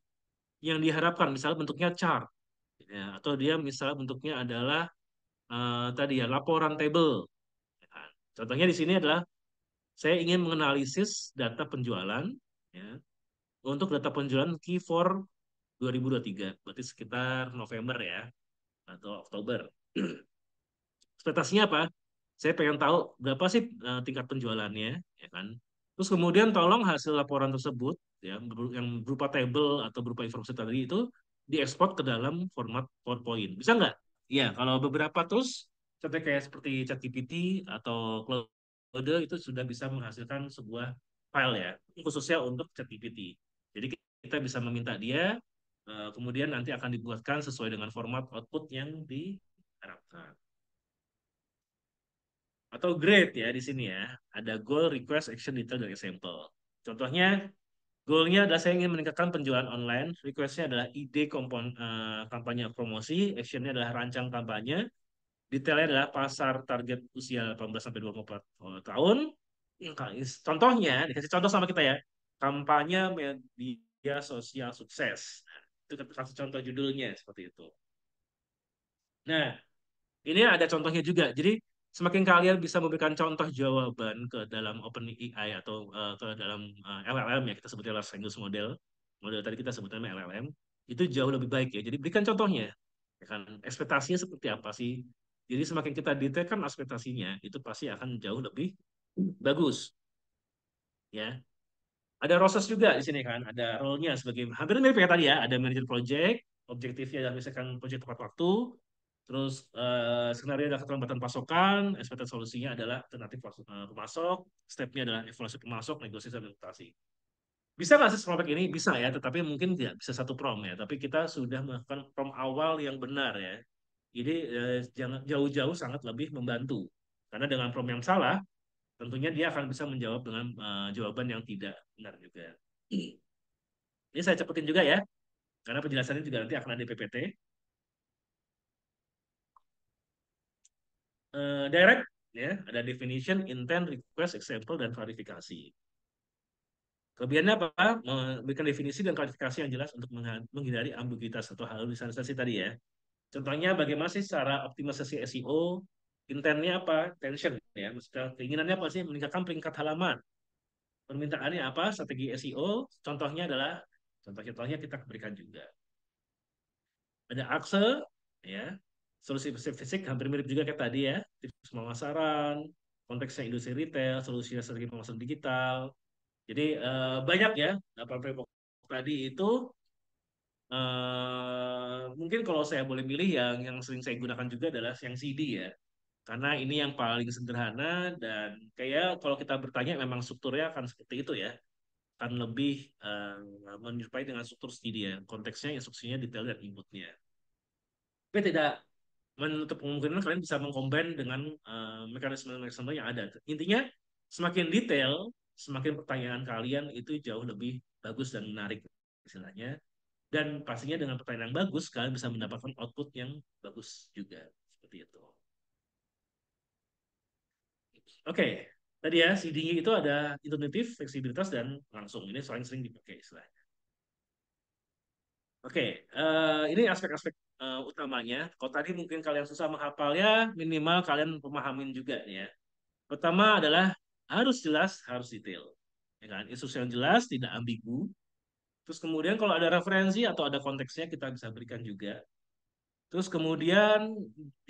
yang diharapkan, misalnya bentuknya chart, ya, atau dia misalnya bentuknya adalah tadi ya laporan table. Ya kan. Contohnya di sini adalah saya ingin menganalisis data penjualan, ya, untuk data penjualan Q4 2023, berarti sekitar November ya atau Oktober. Ekspektasinya apa? Saya pengen tahu berapa sih tingkat penjualannya, ya kan? Terus kemudian tolong hasil laporan tersebut, ya, yang berupa table atau berupa informasi tadi itu diekspor ke dalam format PowerPoint. Bisa nggak? Iya, kalau beberapa tools, contohnya kayak seperti ChatGPT atau Claude itu sudah bisa menghasilkan sebuah file ya, khususnya untuk ChatGPT. Jadi kita bisa meminta dia, kemudian nanti akan dibuatkan sesuai dengan format output yang diharapkan. Atau grade ya di sini ya. Ada goal, request, action, detail, dan example. Contohnya, goalnya adalah saya ingin meningkatkan penjualan online, requestnya adalah ide kampanye promosi, actionnya adalah rancang kampanye, detailnya adalah pasar target usia 18 sampai 24 tahun. Contohnya, dikasih contoh sama kita ya, kampanye media sosial sukses. Nah, itu kita kasih contoh judulnya seperti itu. Nah, ini ada contohnya juga. Jadi semakin kalian bisa memberikan contoh jawaban ke dalam OpenAI atau ke dalam LLM ya kita sebutnya large language model, model tadi kita sebutnya LLM, itu jauh lebih baik ya. Jadi berikan contohnya, ya kan? Ekspektasinya seperti apa sih? Jadi semakin kita detailkan ekspektasinya, itu pasti akan jauh lebih bagus, ya. Ada proses juga di sini kan, ada role-nya sebagai hampir mirip kayak tadi ya, ada manajer project, objektifnya adalah misalkan project tepat waktu, terus skenario adalah keterlambatan pasokan, ekspektasi solusinya adalah alternatif pemasok, stepnya adalah evaluasi pemasok, negosiasi dan adaptasi. Bisa nggak sih prompt ini? Bisa ya, tetapi mungkin tidak bisa satu prompt ya, tapi kita sudah melakukan prompt awal yang benar ya. Jadi jangan jauh-jauh sangat lebih membantu. Karena dengan prompt yang salah, tentunya dia akan bisa menjawab dengan jawaban yang tidak benar juga. Ini saya cepetin juga ya, karena penjelasannya juga nanti akan ada di PPT. Direct, ya, ada definition, intent, request, example, dan klarifikasi. Kelebihannya apa? Memberikan definisi dan klarifikasi yang jelas untuk menghindari ambiguitas atau halusinasi tadi ya. Contohnya bagaimana sih cara optimalisasi SEO? Intentnya apa? Tension ya. Maksudnya keinginannya apa sih? Meningkatkan peringkat halaman. Permintaannya apa? Strategi SEO. Contohnya adalah contoh-contohnya kita berikan juga. Ada akse ya. Solusi fisik hampir mirip juga kayak tadi ya. Tips pemasaran, konteksnya industri retail, solusi strategi pemasaran digital. Jadi banyak ya. Apa framework tadi itu mungkin kalau saya boleh milih yang sering saya gunakan juga adalah yang CD ya. Karena ini yang paling sederhana dan kayak kalau kita bertanya memang strukturnya akan seperti itu ya. Akan lebih menyerupai dengan struktur CD ya. Konteksnya, instruksinya, detail dan inputnya. Tapi tidak menutup kemungkinan kalian bisa mengcombine dengan mekanisme-mekanisme yang ada. Intinya semakin detail, semakin pertanyaan kalian itu jauh lebih bagus dan menarik istilahnya. Dan pastinya dengan pertanyaan yang bagus, kalian bisa mendapatkan output yang bagus juga. Seperti itu. Oke, tadi ya, CD itu ada intuitif, fleksibilitas, dan langsung. Ini sering sering dipakai istilahnya. Oke, ini aspek-aspek utamanya. Kalau tadi mungkin kalian susah menghafalnya, minimal kalian pemahamin juga nih ya. Pertama adalah harus jelas, harus detail. Ya kan? Instruksi yang jelas, tidak ambigu. Terus kemudian kalau ada referensi atau ada konteksnya kita bisa berikan juga. Terus kemudian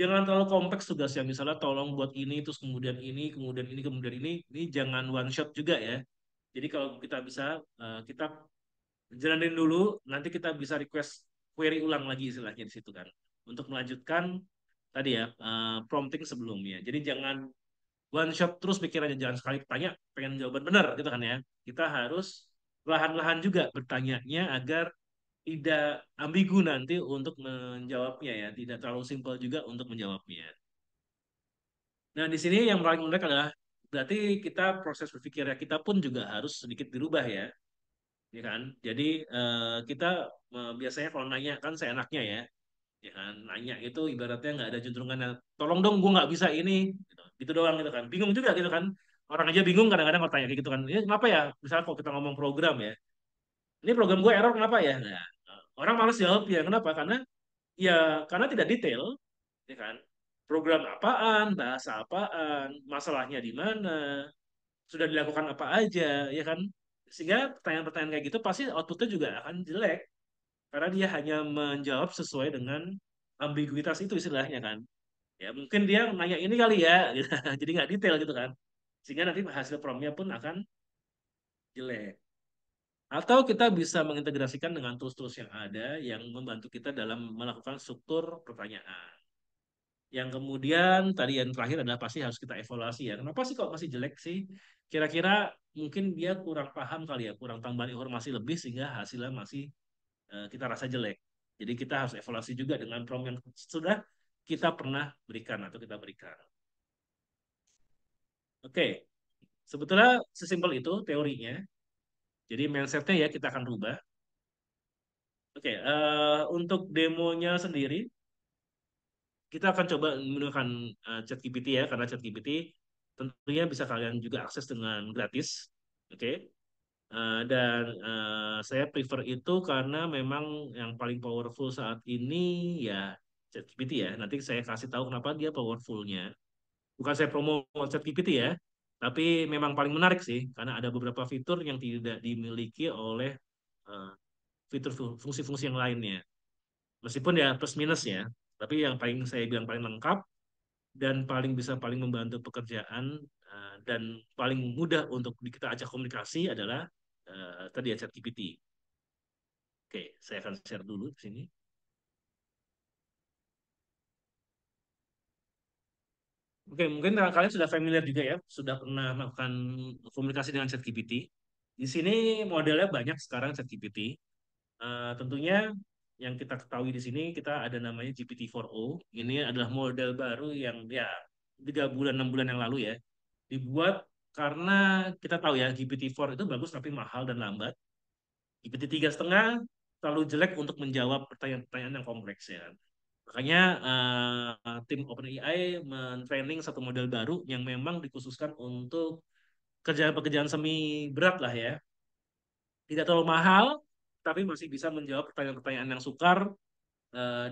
jangan terlalu kompleks tugasnya. Misalnya tolong buat ini, terus kemudian ini, kemudian ini, kemudian ini jangan one shot juga ya. Jadi kalau kita bisa, kita jalanin dulu, nanti kita bisa request query ulang lagi istilahnya di situ kan. Untuk melanjutkan tadi ya, prompting sebelumnya. Jadi jangan one shot terus pikirannya, jangan sekali tanya pengen jawaban benar gitu kan ya. Kita harus lahan-lahan juga bertanyanya agar tidak ambigu nanti untuk menjawabnya ya, tidak terlalu simpel juga untuk menjawabnya. Nah, di sini yang paling menarik adalah berarti kita proses berpikirnya kita pun juga harus sedikit dirubah ya. ya kan? Jadi kita biasanya kalau nanya kan seenaknya ya kan? Nanya itu ibaratnya nggak ada juntrungannya. Tolong dong, gue nggak bisa ini, gitu doang gitu kan. Bingung juga gitu kan. Orang aja bingung kadang-kadang kalau tanya kayak gitu kan. Ini kenapa ya? Misalnya kalau kita ngomong program ya, ini program gue error kenapa ya? Nah, orang malas jawab ya. Kenapa? Ya karena tidak detail, ya kan? Program apaan, bahasa apaan, masalahnya di mana, sudah dilakukan apa aja, ya kan? Sehingga pertanyaan-pertanyaan kayak gitu pasti outputnya juga akan jelek karena dia hanya menjawab sesuai dengan ambiguitas itu istilahnya kan. Ya mungkin dia nanya ini kali ya, gitu. Jadi nggak detail gitu kan. Sehingga nanti hasil promnya pun akan jelek. Atau kita bisa mengintegrasikan dengan tools-tools yang ada yang membantu kita dalam melakukan struktur pertanyaan. Yang kemudian tadi yang terakhir adalah pasti harus kita evaluasi ya. Kenapa sih kok masih jelek sih? Kira-kira mungkin dia kurang paham kali ya, kurang tambahan informasi lebih sehingga hasilnya masih kita rasa jelek. Jadi kita harus evaluasi juga dengan prompt yang sudah kita pernah berikan atau kita berikan. Oke, sebetulnya sesimpel itu teorinya. Jadi mindsetnya ya kita akan rubah. Oke, untuk demonya sendiri kita akan coba menggunakan ChatGPT ya, karena ChatGPT tentunya bisa kalian juga akses dengan gratis. Oke. Dan saya prefer itu karena memang yang paling powerful saat ini ya ChatGPT ya. Nanti saya kasih tahu kenapa dia powerfulnya. Bukan saya promo ChatGPT ya, tapi memang paling menarik sih karena ada beberapa fitur yang tidak dimiliki oleh eh, fitur fungsi-fungsi yang lainnya. Meskipun ya plus minus ya, tapi yang paling saya bilang paling lengkap dan paling bisa paling membantu pekerjaan dan paling mudah untuk kita ajak komunikasi adalah tadi ya ChatGPT. Oke, saya akan share dulu di sini. Oke, mungkin kalian sudah familiar juga ya, sudah pernah melakukan komunikasi dengan ChatGPT. Di sini modelnya banyak sekarang ChatGPT. Tentunya yang kita ketahui di sini kita ada namanya GPT-4o. Ini adalah model baru yang ya 3 bulan 6 bulan yang lalu ya dibuat karena kita tahu ya GPT-4 itu bagus tapi mahal dan lambat. GPT 3,5 terlalu jelek untuk menjawab pertanyaan-pertanyaan yang kompleks ya. Makanya tim OpenAI men-training satu model baru yang memang dikhususkan untuk pekerjaan-pekerjaan semi berat lah ya. Tidak terlalu mahal, tapi masih bisa menjawab pertanyaan-pertanyaan yang sukar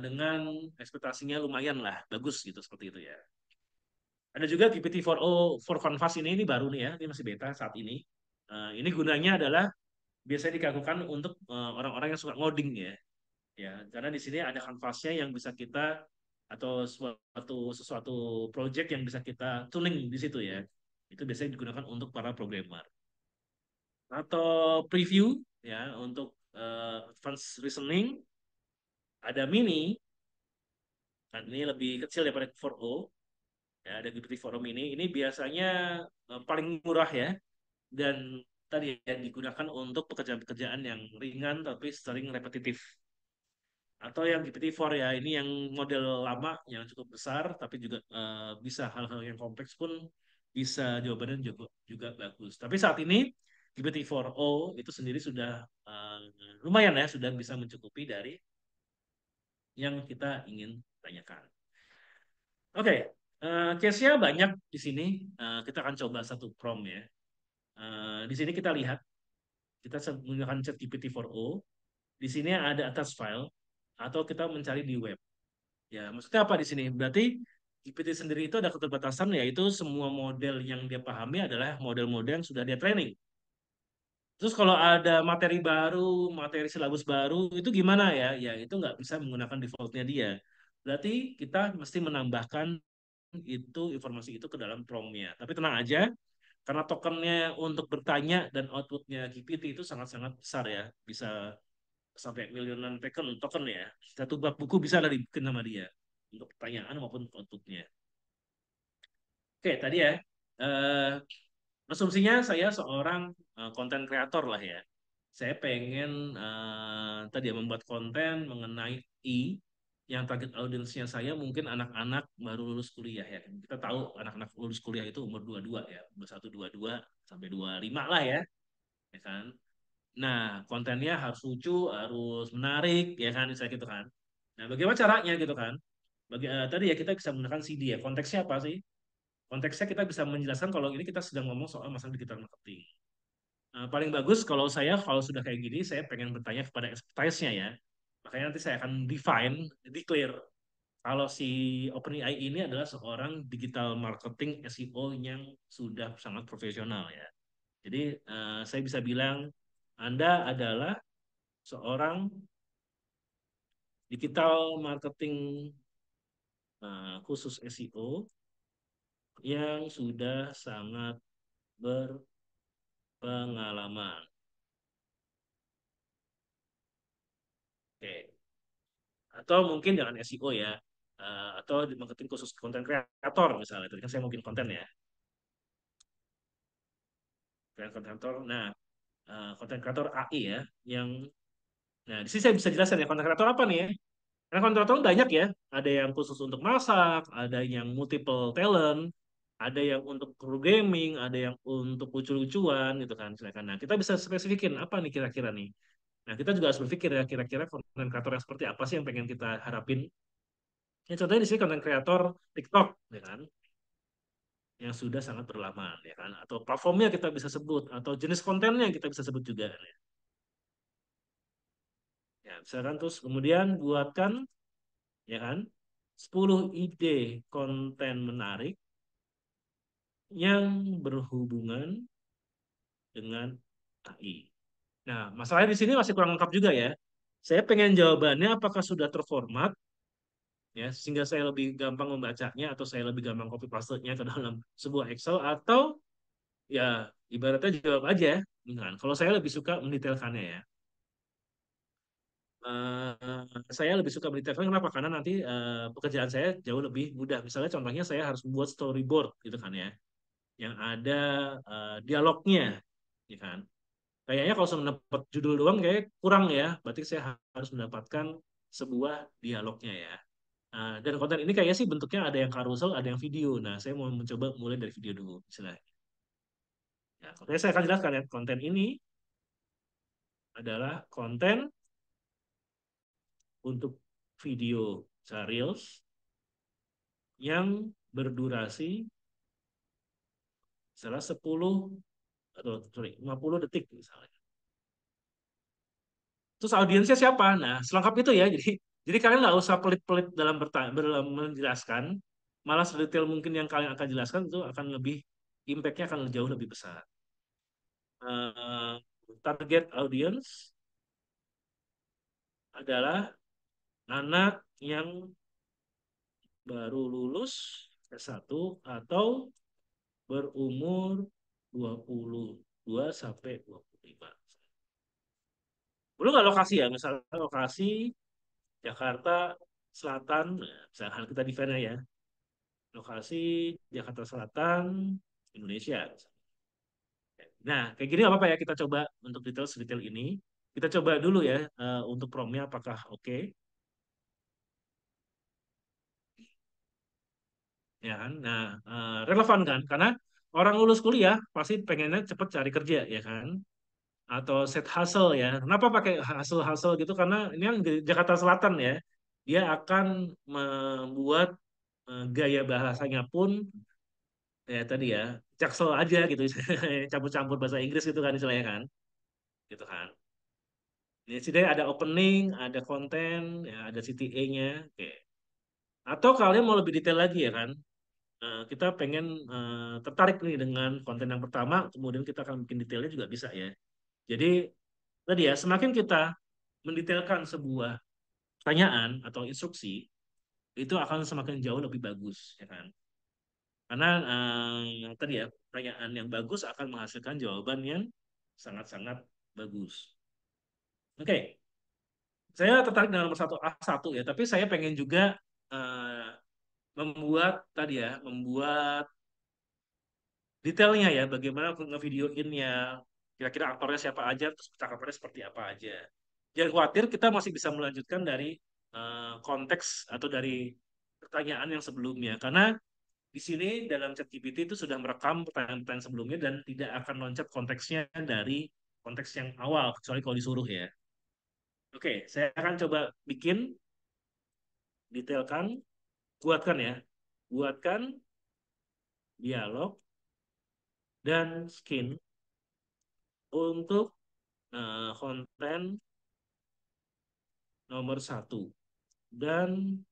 dengan ekspektasinya lumayan lah, bagus gitu seperti itu ya. Ada juga GPT-4o for Canvas ini baru nih ya, ini masih beta saat ini. Ini gunanya adalah biasanya dikagukan untuk orang-orang yang suka ngoding ya. Karena di sini ada kanvasnya yang bisa kita atau sesuatu project yang bisa kita tuning di situ ya. Itu biasanya digunakan untuk para programmer. Atau preview ya untuk advanced reasoning ada mini kan ini lebih kecil daripada 4o ya ada GPT 4o mini ini biasanya paling murah ya dan tadi ya digunakan untuk pekerjaan-pekerjaan yang ringan tapi sering repetitif atau yang GPT-4 ya ini yang model lama yang cukup besar tapi juga bisa hal-hal yang kompleks pun bisa jawabannya juga bagus. Tapi saat ini GPT-4o itu sendiri sudah lumayan ya sudah bisa mencukupi dari yang kita ingin tanyakan. Oke, case-nya banyak di sini. Kita akan coba satu prompt ya. Di sini kita lihat kita menggunakan ChatGPT 4o. Di sini ada attach file atau kita mencari di web. Ya, maksudnya apa di sini? Berarti GPT sendiri itu ada keterbatasan yaitu semua model yang dia pahami adalah model-model yang sudah dia training. Terus kalau ada materi baru, materi silabus baru, itu gimana ya? Ya itu nggak bisa menggunakan defaultnya dia. Berarti kita mesti menambahkan itu informasi itu ke dalam prompt-nya. Tapi tenang aja, karena tokennya untuk bertanya dan outputnya GPT itu sangat-sangat besar ya. Bisa sampai miliunan token ya. Satu bab buku bisa lah dibikin sama dia untuk pertanyaan maupun outputnya. Oke, tadi ya. Eh, asumsinya saya seorang konten kreator lah ya. Saya pengen tadi ya membuat konten mengenai yang target audiensnya saya mungkin anak-anak baru lulus kuliah ya. Kita tahu anak-anak lulus kuliah itu umur 22 ya, umur 1 22 sampai 25 lah ya kan. Nah, kontennya harus lucu, harus menarik, ya kan, misalnya gitu kan. Nah, bagaimana caranya gitu kan? Tadi ya kita bisa menggunakan CD ya. Konteksnya apa sih? Konteksnya kita bisa menjelaskan kalau ini kita sedang ngomong soal masalah digital marketing. Paling bagus kalau sudah kayak gini, saya pengen bertanya kepada expertise-nya ya. Makanya nanti saya akan define, declare kalau si OpenAI ini adalah seorang digital marketing SEO yang sudah sangat profesional ya. Jadi saya bisa bilang Anda adalah seorang digital marketing khusus SEO yang sudah sangat berpengalaman. Oke. Atau mungkin dengan SEO ya, atau di marketing khusus konten kreator misalnya. Tadi kan saya mungkin konten ya, konten kreator. Nah, konten kreator AI ya, yang nah di sini saya bisa jelaskan ya konten kreator apa nih ya. Karena konten kreator banyak ya, ada yang khusus untuk masak, ada yang multiple talent, ada yang untuk kru gaming, ada yang untuk lucu-lucuan gitu kan. Silakan. Nah, kita bisa spesifikin apa nih kira-kira nih. Nah, kita juga harus berpikir ya kira-kira konten kreator yang seperti apa sih yang pengen kita harapin. Ya, contohnya di sini konten kreator TikTok, ya kan, yang sudah sangat berlama, ya kan, atau platformnya kita bisa sebut, atau jenis kontennya kita bisa sebut juga, ya, misalkan terus kemudian buatkan, ya kan, 10 ide konten menarik yang berhubungan dengan AI. Nah, masalahnya di sini masih kurang lengkap juga ya. Saya pengen jawabannya apakah sudah terformat ya sehingga saya lebih gampang membacanya atau saya lebih gampang copy paste-nya ke dalam sebuah Excel atau ya ibaratnya jawab aja kan. Kalau saya lebih suka mendetailkannya ya. Saya lebih suka mendetailkan kenapa? Karena nanti pekerjaan saya jauh lebih mudah. Misalnya contohnya saya harus membuat storyboard gitu kan ya, yang ada dialognya, ya kan. Kayaknya kalau cuma dapat judul doang kayak kurang ya. Berarti saya harus mendapatkan sebuah dialognya ya. Dan konten ini kayaknya sih bentuknya ada yang carousel, ada yang video. Nah, saya mau mencoba mulai dari video dulu, misalnya. Ya, oke, saya akan jelaskan ya. Konten ini adalah konten untuk video Reels yang berdurasi salah 10 atau sorry 50 detik misalnya. Terus audiensnya siapa? Nah, selengkap itu ya. Jadi kalian nggak usah pelit-pelit dalam menjelaskan. Malah sedetail mungkin yang kalian akan jelaskan itu akan lebih impact-nya akan jauh lebih besar. Eh, Target audience adalah anak yang baru lulus S1 atau berumur 22 sampai 25. Belum nggak lokasi ya, misalnya lokasi Jakarta Selatan, nah, misalkan kita define ya, lokasi Jakarta Selatan, Indonesia. Nah, kayak gini apa-apa ya, kita coba untuk detail ini. Kita coba dulu ya, untuk promnya apakah oke, ya kan? Nah, relevan kan? Karena orang lulus kuliah pasti pengennya cepet cari kerja, ya kan? Atau set hustle ya. Kenapa pakai hustle-hustle gitu? Karena ini yang di Jakarta Selatan ya, dia akan membuat gaya bahasanya pun ya tadi ya jaksel aja gitu, campur-campur bahasa Inggris gitu kan istilahnya kan, gitu kan. Jadi sini ada opening, ada konten, ya, ada CTA-nya. Oke. Atau kalian mau lebih detail lagi ya kan? Kita pengen tertarik nih dengan konten yang pertama, kemudian kita akan bikin detailnya juga bisa ya. Jadi tadi ya, semakin kita mendetailkan sebuah pertanyaan atau instruksi, itu akan semakin jauh lebih bagus, ya kan? Karena tadi ya, pertanyaan yang bagus akan menghasilkan jawaban yang sangat-sangat bagus. Oke, saya tertarik dengan nomor satu A1 ya, tapi saya pengen juga eh, membuat tadi ya, membuat detailnya ya, bagaimana ngevideoinnya, kira-kira aktornya siapa aja, terus percakapannya seperti apa aja. Jangan khawatir, kita masih bisa melanjutkan dari konteks atau dari pertanyaan yang sebelumnya, karena di sini dalam ChatGPT itu sudah merekam pertanyaan-pertanyaan sebelumnya dan tidak akan loncat konteksnya dari konteks yang awal, kecuali kalau disuruh ya. Oke, saya akan coba bikin, detailkan, buatkan ya. Buatkan dialog dan skin untuk konten nomor satu. Dan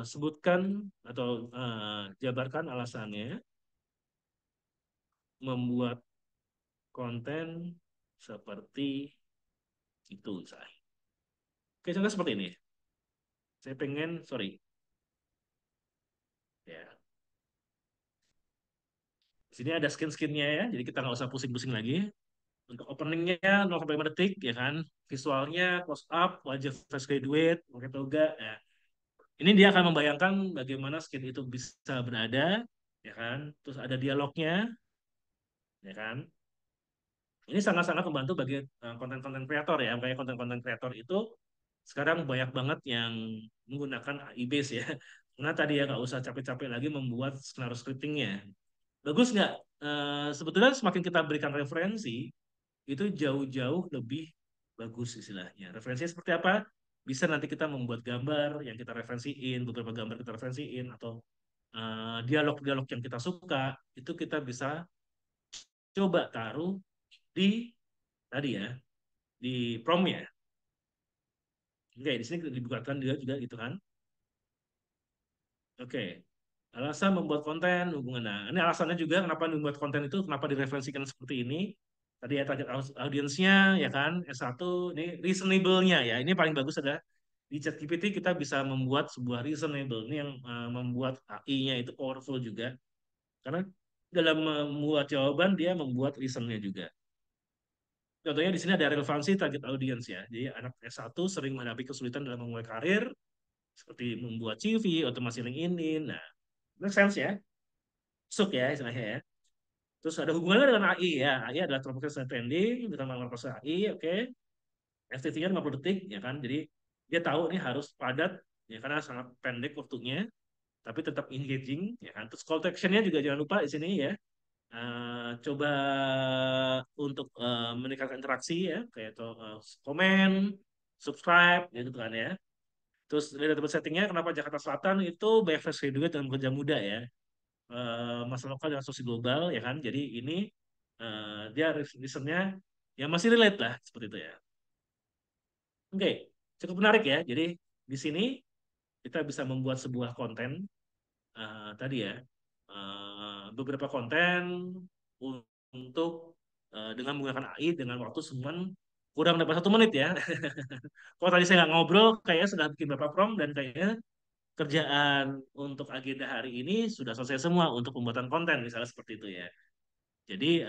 sebutkan atau jabarkan alasannya membuat konten seperti itu, saya. Oke, contoh seperti ini. Saya pengen, sorry, ya. Di sini ada skin-skinnya ya, jadi kita nggak usah pusing-pusing lagi. Untuk openingnya 0 sampai 5 detik, ya kan. Visualnya close up, wajah fresh graduate, pakai toga. Ya. Ini dia akan membayangkan bagaimana skin itu bisa berada, ya kan. Terus ada dialognya, ya kan. Ini sangat-sangat membantu bagi konten-konten kreator ya. Kayak konten-konten kreator itu sekarang banyak banget yang menggunakan AI base ya. Karena tadi ya nggak usah capek-capek lagi membuat skenario scriptingnya. Bagus nggak? Sebetulnya semakin kita berikan referensi, itu jauh-jauh lebih bagus istilahnya. Referensinya seperti apa? Bisa nanti kita membuat gambar yang kita referensiin, beberapa gambar kita referensiin, atau dialog-dialog yang kita suka, itu kita bisa coba taruh di tadi ya, di prompt ya. Oke, di sini dibuatkan juga gitu kan. Oke. Alasan membuat konten hubungan. Nah, ini alasannya juga kenapa membuat konten itu, kenapa direferensikan seperti ini. Tadi ya target audiensnya ya kan, S1, ini reasonable-nya ya. Ini paling bagus adalah di ChatGPT kita bisa membuat sebuah reasonable. Ini yang membuat AI-nya itu powerful juga. Karena dalam membuat jawaban dia membuat reason-nya juga. Contohnya di sini ada relevansi target audience ya. Jadi anak S1 sering menghadapi kesulitan dalam memulai karir, seperti membuat CV, otomasi LinkedIn. Nah, make sense ya, masuk ya istilahnya ya. Terus ada hubungannya dengan AI ya. AI adalah tropical trending, bukan mengenal proses AI, oke. FTV-nya 50 detik ya kan. Jadi dia tahu ini harus padat ya karena sangat pendek waktunya, tapi tetap engaging ya kan. Terus call to action-nya juga jangan lupa di sini ya. Coba untuk meningkatkan interaksi ya, kayak itu komen, subscribe, gitu kan ya. Terus dari database settingnya, kenapa Jakarta Selatan itu banyak fresh graduate dan pekerja muda ya, masalah lokal dan sosial global ya kan. Jadi ini dia reasonnya ya masih relate lah seperti itu ya. Oke, cukup menarik ya. Jadi di sini kita bisa membuat sebuah konten tadi ya, beberapa konten untuk dengan menggunakan AI dengan waktu cuman kurang dari 1 menit ya. Kalau tadi saya nggak ngobrol, kayaknya sudah bikin beberapa prompt dan kayaknya kerjaan untuk agenda hari ini sudah selesai semua untuk pembuatan konten misalnya seperti itu ya. Jadi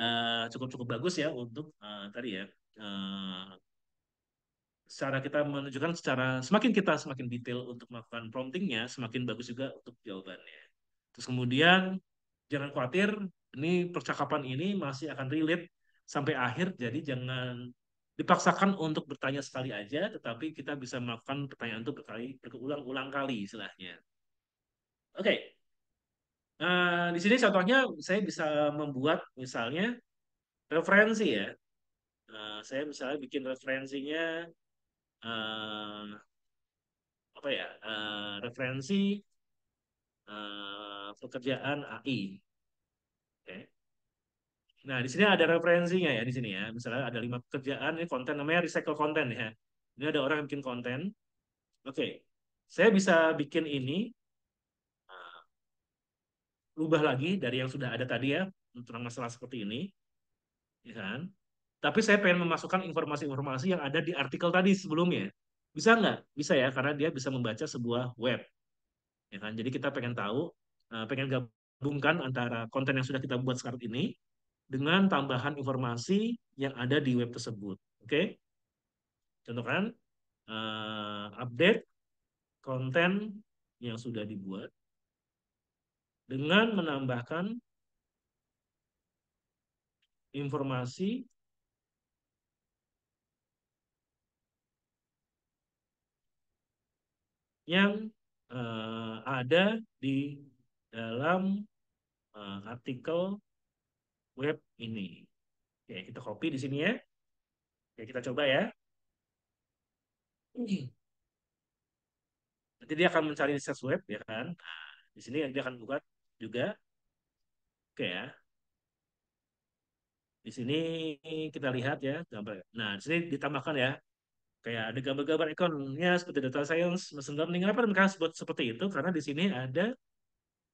cukup-cukup bagus ya untuk tadi ya, secara kita menunjukkan secara semakin kita semakin detail untuk melakukan promptingnya, semakin bagus juga untuk jawabannya. Terus kemudian jangan khawatir, ini percakapan ini masih akan relate sampai akhir, jadi jangan dipaksakan untuk bertanya sekali aja, tetapi kita bisa melakukan pertanyaan itu berulang-ulang kali istilahnya. Oke, di sini contohnya saya bisa membuat misalnya referensi ya. Saya misalnya bikin referensinya eh, apa ya? Referensi pekerjaan AI. Oke. Nah, di sini ada referensinya ya di sini ya. Misalnya ada 5 pekerjaan, ini konten namanya recycle konten ya. Ini ada orang yang bikin konten. Oke, saya bisa bikin ini ubah lagi dari yang sudah ada tadi ya tentang masalah seperti ini, ya kan? Tapi saya pengen memasukkan informasi-informasi yang ada di artikel tadi sebelumnya. Bisa nggak? Bisa ya, karena dia bisa membaca sebuah web, ya kan? Jadi kita pengen tahu, pengen gabungkan antara konten yang sudah kita buat sekarang ini dengan tambahan informasi yang ada di web tersebut. Oke? Contoh kan, update konten yang sudah dibuat dengan menambahkan informasi yang ada di dalam artikel web ini. Oke, kita copy di sini ya. Oke, kita coba ya. Nanti dia akan mencari di search web ya kan. Nah, di sini dia akan buka juga. Oke ya. Di sini kita lihat ya gambar. Nah, di sini ditambahkan ya kayak ada gambar-gambar ikonnya seperti data science, machine learning. Kenapa mereka sebut seperti itu? Karena di sini ada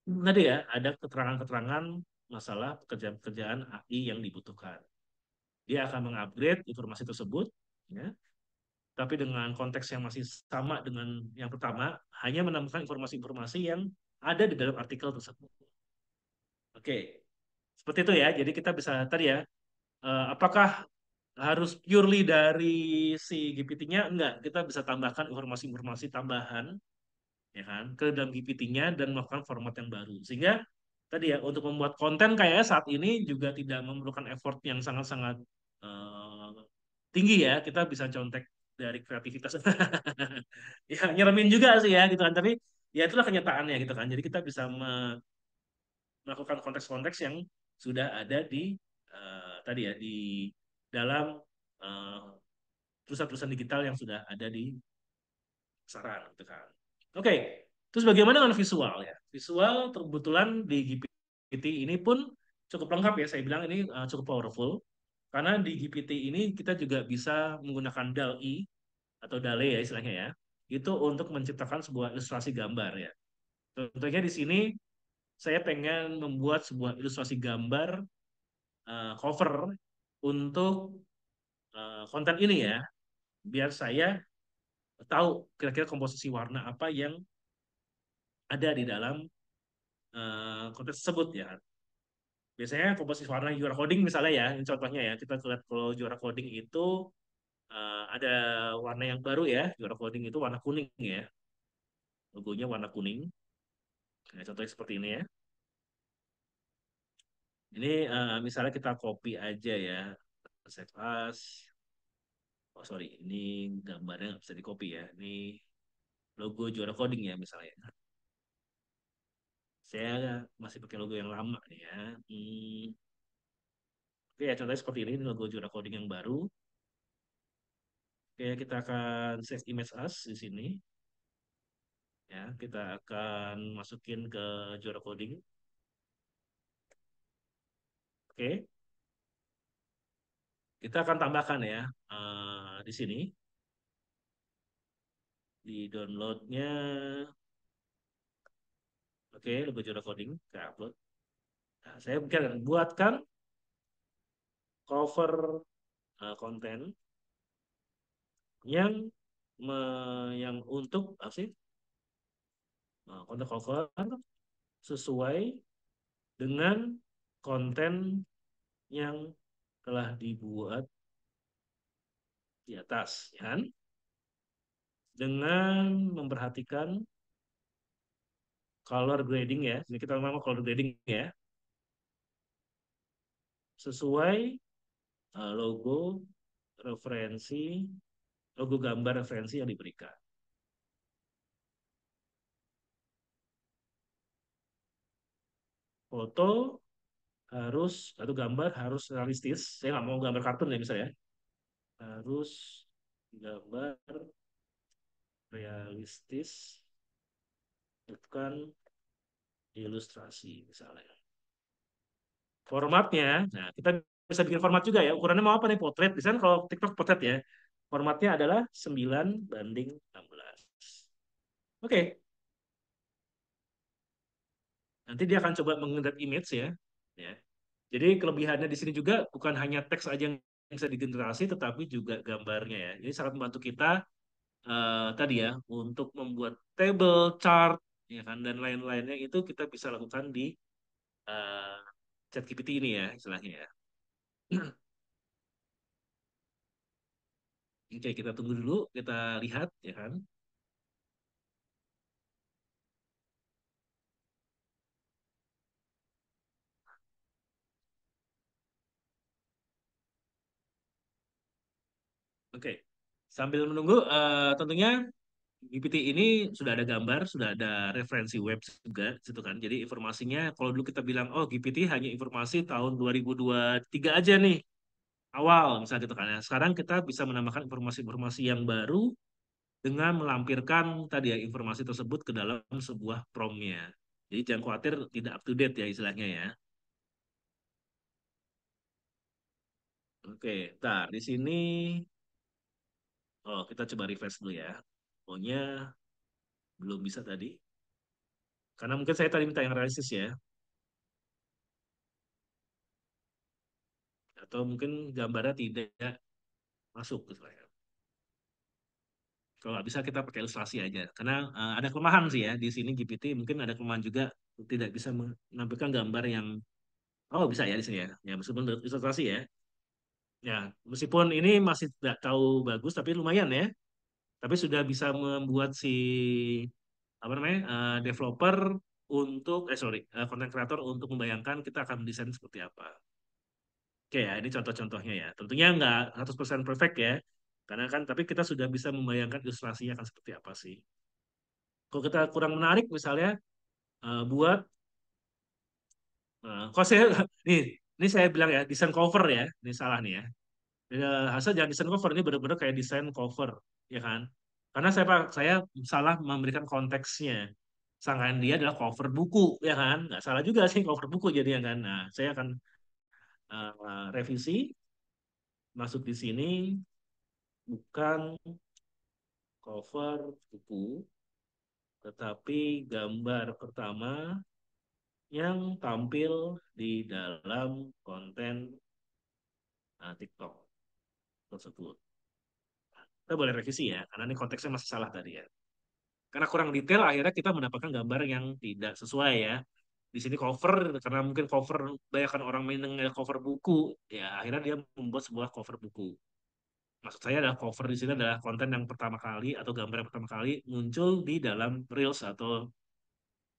tadi ya ada keterangan-keterangan masalah pekerjaan-pekerjaan AI yang dibutuhkan. Dia akan mengupgrade informasi tersebut, ya, tapi dengan konteks yang masih sama dengan yang pertama, hanya menambahkan informasi-informasi yang ada di dalam artikel tersebut. Oke, seperti itu ya. Jadi kita bisa tadi ya, apakah harus purely dari si GPT-nya? Enggak, kita bisa tambahkan informasi-informasi tambahan ya kan ke dalam GPT-nya dan melakukan format yang baru. Sehingga tadi ya untuk membuat konten kayak saat ini juga tidak memerlukan effort yang sangat-sangat eh, tinggi ya. Kita bisa contek dari kreativitas. Ya nyeremin juga sih ya gitu kan. Tapi ya itulah kenyataannya gitu kan. Jadi kita bisa melakukan konteks-konteks yang sudah ada di tadi ya di dalam eh, perusahaan-perusahaan digital yang sudah ada di pasaran gitu kan. Oke, terus bagaimana dengan visual ya? Visual kebetulan di GPT ini pun cukup lengkap ya. Saya bilang ini cukup powerful karena di GPT ini kita juga bisa menggunakan DALL-E atau DALL-E ya istilahnya ya. Itu untuk menciptakan sebuah ilustrasi gambar ya. Contohnya di sini saya pengen membuat sebuah ilustrasi gambar cover untuk konten ini ya, biar saya tahu kira-kira komposisi warna apa yang ada di dalam konten tersebut ya. Biasanya komposisi warna juara coding misalnya ya, ini contohnya ya, kita lihat kalau juara coding itu ada warna yang baru ya, juara coding itu warna kuning ya, logonya warna kuning. Nah, contohnya seperti ini ya. Ini misalnya kita copy aja ya, save as. Oh sorry, ini gambarnya nggak bisa di copy ya. Ini logo juara coding ya misalnya. Saya masih pakai logo yang lama nih ya. Oke ya, contohnya seperti ini logo juara coding yang baru. Oke, kita akan save image as di sini. Ya, kita akan masukin ke juara coding. Oke, kita akan tambahkan ya di sini di downloadnya. Oke, logo juara coding ke upload. Nah, saya mungkin akan buatkan cover konten yang yang untuk apa sih konten cover sesuai dengan konten yang telah dibuat di atas, ya kan? Dengan memperhatikan color grading ya. Ini kita ngomong color grading ya. Sesuai logo referensi, logo gambar referensi yang diberikan. Foto harus, atau gambar harus realistis. Saya nggak mau gambar kartun ya misalnya. Harus gambar realistis, bukan ilustrasi misalnya. Formatnya, nah kita bisa bikin format juga ya. Ukurannya mau apa nih? Potret. Misalnya kalau TikTok potret ya. Formatnya adalah 9:16. Oke, nanti dia akan coba mengenerate image ya. Ya. Jadi kelebihannya di sini juga bukan hanya teks aja yang bisa digenerasi, tetapi juga gambarnya ya. Jadi sangat membantu kita tadi ya untuk membuat table, chart, ya kan dan lain-lainnya itu kita bisa lakukan di uh, ChatGPT ini ya istilahnya ya. Oke, kita tunggu dulu, kita lihat ya kan. Oke, sambil menunggu, tentunya GPT ini sudah ada gambar, sudah ada referensi web juga, gitu kan. Jadi informasinya, kalau dulu kita bilang, oh GPT hanya informasi tahun 2023 aja nih. awal misalnya gitu kan ya. Sekarang kita bisa menambahkan informasi-informasi yang baru dengan melampirkan tadi ya informasi tersebut ke dalam sebuah prompt-nya. Jadi jangan khawatir tidak up to date ya istilahnya ya. Oke, ntar di sini oh kita coba refresh dulu ya. Pokoknya belum bisa tadi. Karena mungkin saya tadi minta yang realistis ya. Atau mungkin gambarnya tidak masuk gitu ya. Kalau nggak bisa kita pakai ilustrasi aja. Karena ada kelemahan sih ya di sini GPT mungkin ada kelemahan juga tidak bisa menampilkan gambar yang oh bisa ya di sini ya. Ya meskipun ilustrasi ya. Ya meskipun ini masih tidak tahu bagus tapi lumayan ya. Tapi sudah bisa membuat si apa namanya developer untuk sorry content creator untuk membayangkan kita akan mendesain seperti apa. Oke ya, ini contoh-contohnya ya. Tentunya nggak 100% perfect ya. Karena kan, tapi kita sudah bisa membayangkan ilustrasinya akan seperti apa sih. Kalau kita kurang menarik, misalnya buat, kalau saya, nih, ini saya bilang ya, desain cover ya, ini salah nih ya. Hasil jangan desain cover, ini benar-benar kayak desain cover, ya kan? Karena saya salah memberikan konteksnya. Sangkaan dia adalah cover buku, ya kan? Nggak salah juga sih cover buku jadi ya kan. Nah, saya akan revisi, masuk di sini, bukan cover buku, tetapi gambar pertama yang tampil di dalam konten TikTok tersebut. Kita boleh revisi ya, karena ini konteksnya masih salah tadi ya. Karena kurang detail, akhirnya kita mendapatkan gambar yang tidak sesuai ya. Di sini cover, karena mungkin cover, banyak orang main dengan cover buku, ya akhirnya dia membuat sebuah cover buku. Maksud saya adalah cover di sini adalah konten yang pertama kali atau gambar yang pertama kali muncul di dalam Reels atau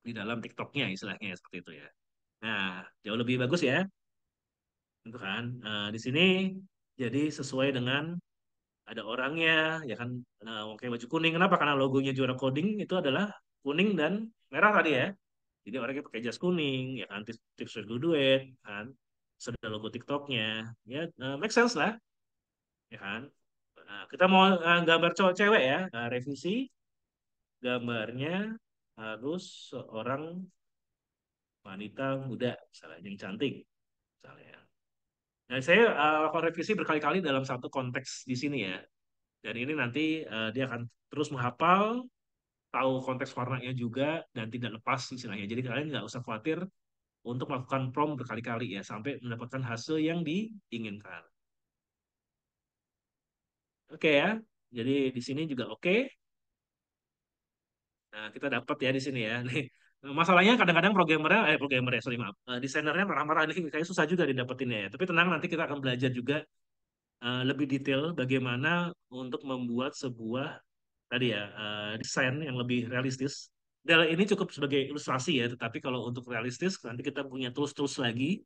di dalam TikToknya istilahnya seperti itu ya. Nah, jauh lebih bagus ya, itu kan. Di sini jadi sesuai dengan ada orangnya, ya kan, pakai baju kuning. Kenapa? Karena logonya juara coding itu adalah kuning dan merah tadi ya. Jadi orangnya pakai jas kuning, ya kan, tips to do duet, kan. Sudah logo TikToknya, ya make sense lah, ya kan. Nah, kita mau gambar cowok cewek ya, revisi gambarnya harus seorang wanita muda, misalnya yang cantik, misalnya. Nah, saya lakukan revisi berkali-kali dalam satu konteks di sini ya. Dan ini nanti dia akan terus menghafal, tahu konteks warnanya juga, dan tidak lepas istilahnya. Jadi kalian nggak usah khawatir untuk melakukan prompt berkali-kali ya, sampai mendapatkan hasil yang diinginkan. Oke ya, jadi di sini juga oke. Nah, kita dapat ya di sini ya. Nih, masalahnya kadang-kadang programmernya, sorry maaf, desainernya marah-marah ini kayak susah juga didapetinnya ya. Tapi tenang, nanti kita akan belajar juga lebih detail bagaimana untuk membuat sebuah tadi ya desain yang lebih realistis. Dan ini cukup sebagai ilustrasi ya, tetapi kalau untuk realistis nanti kita punya tools-tools lagi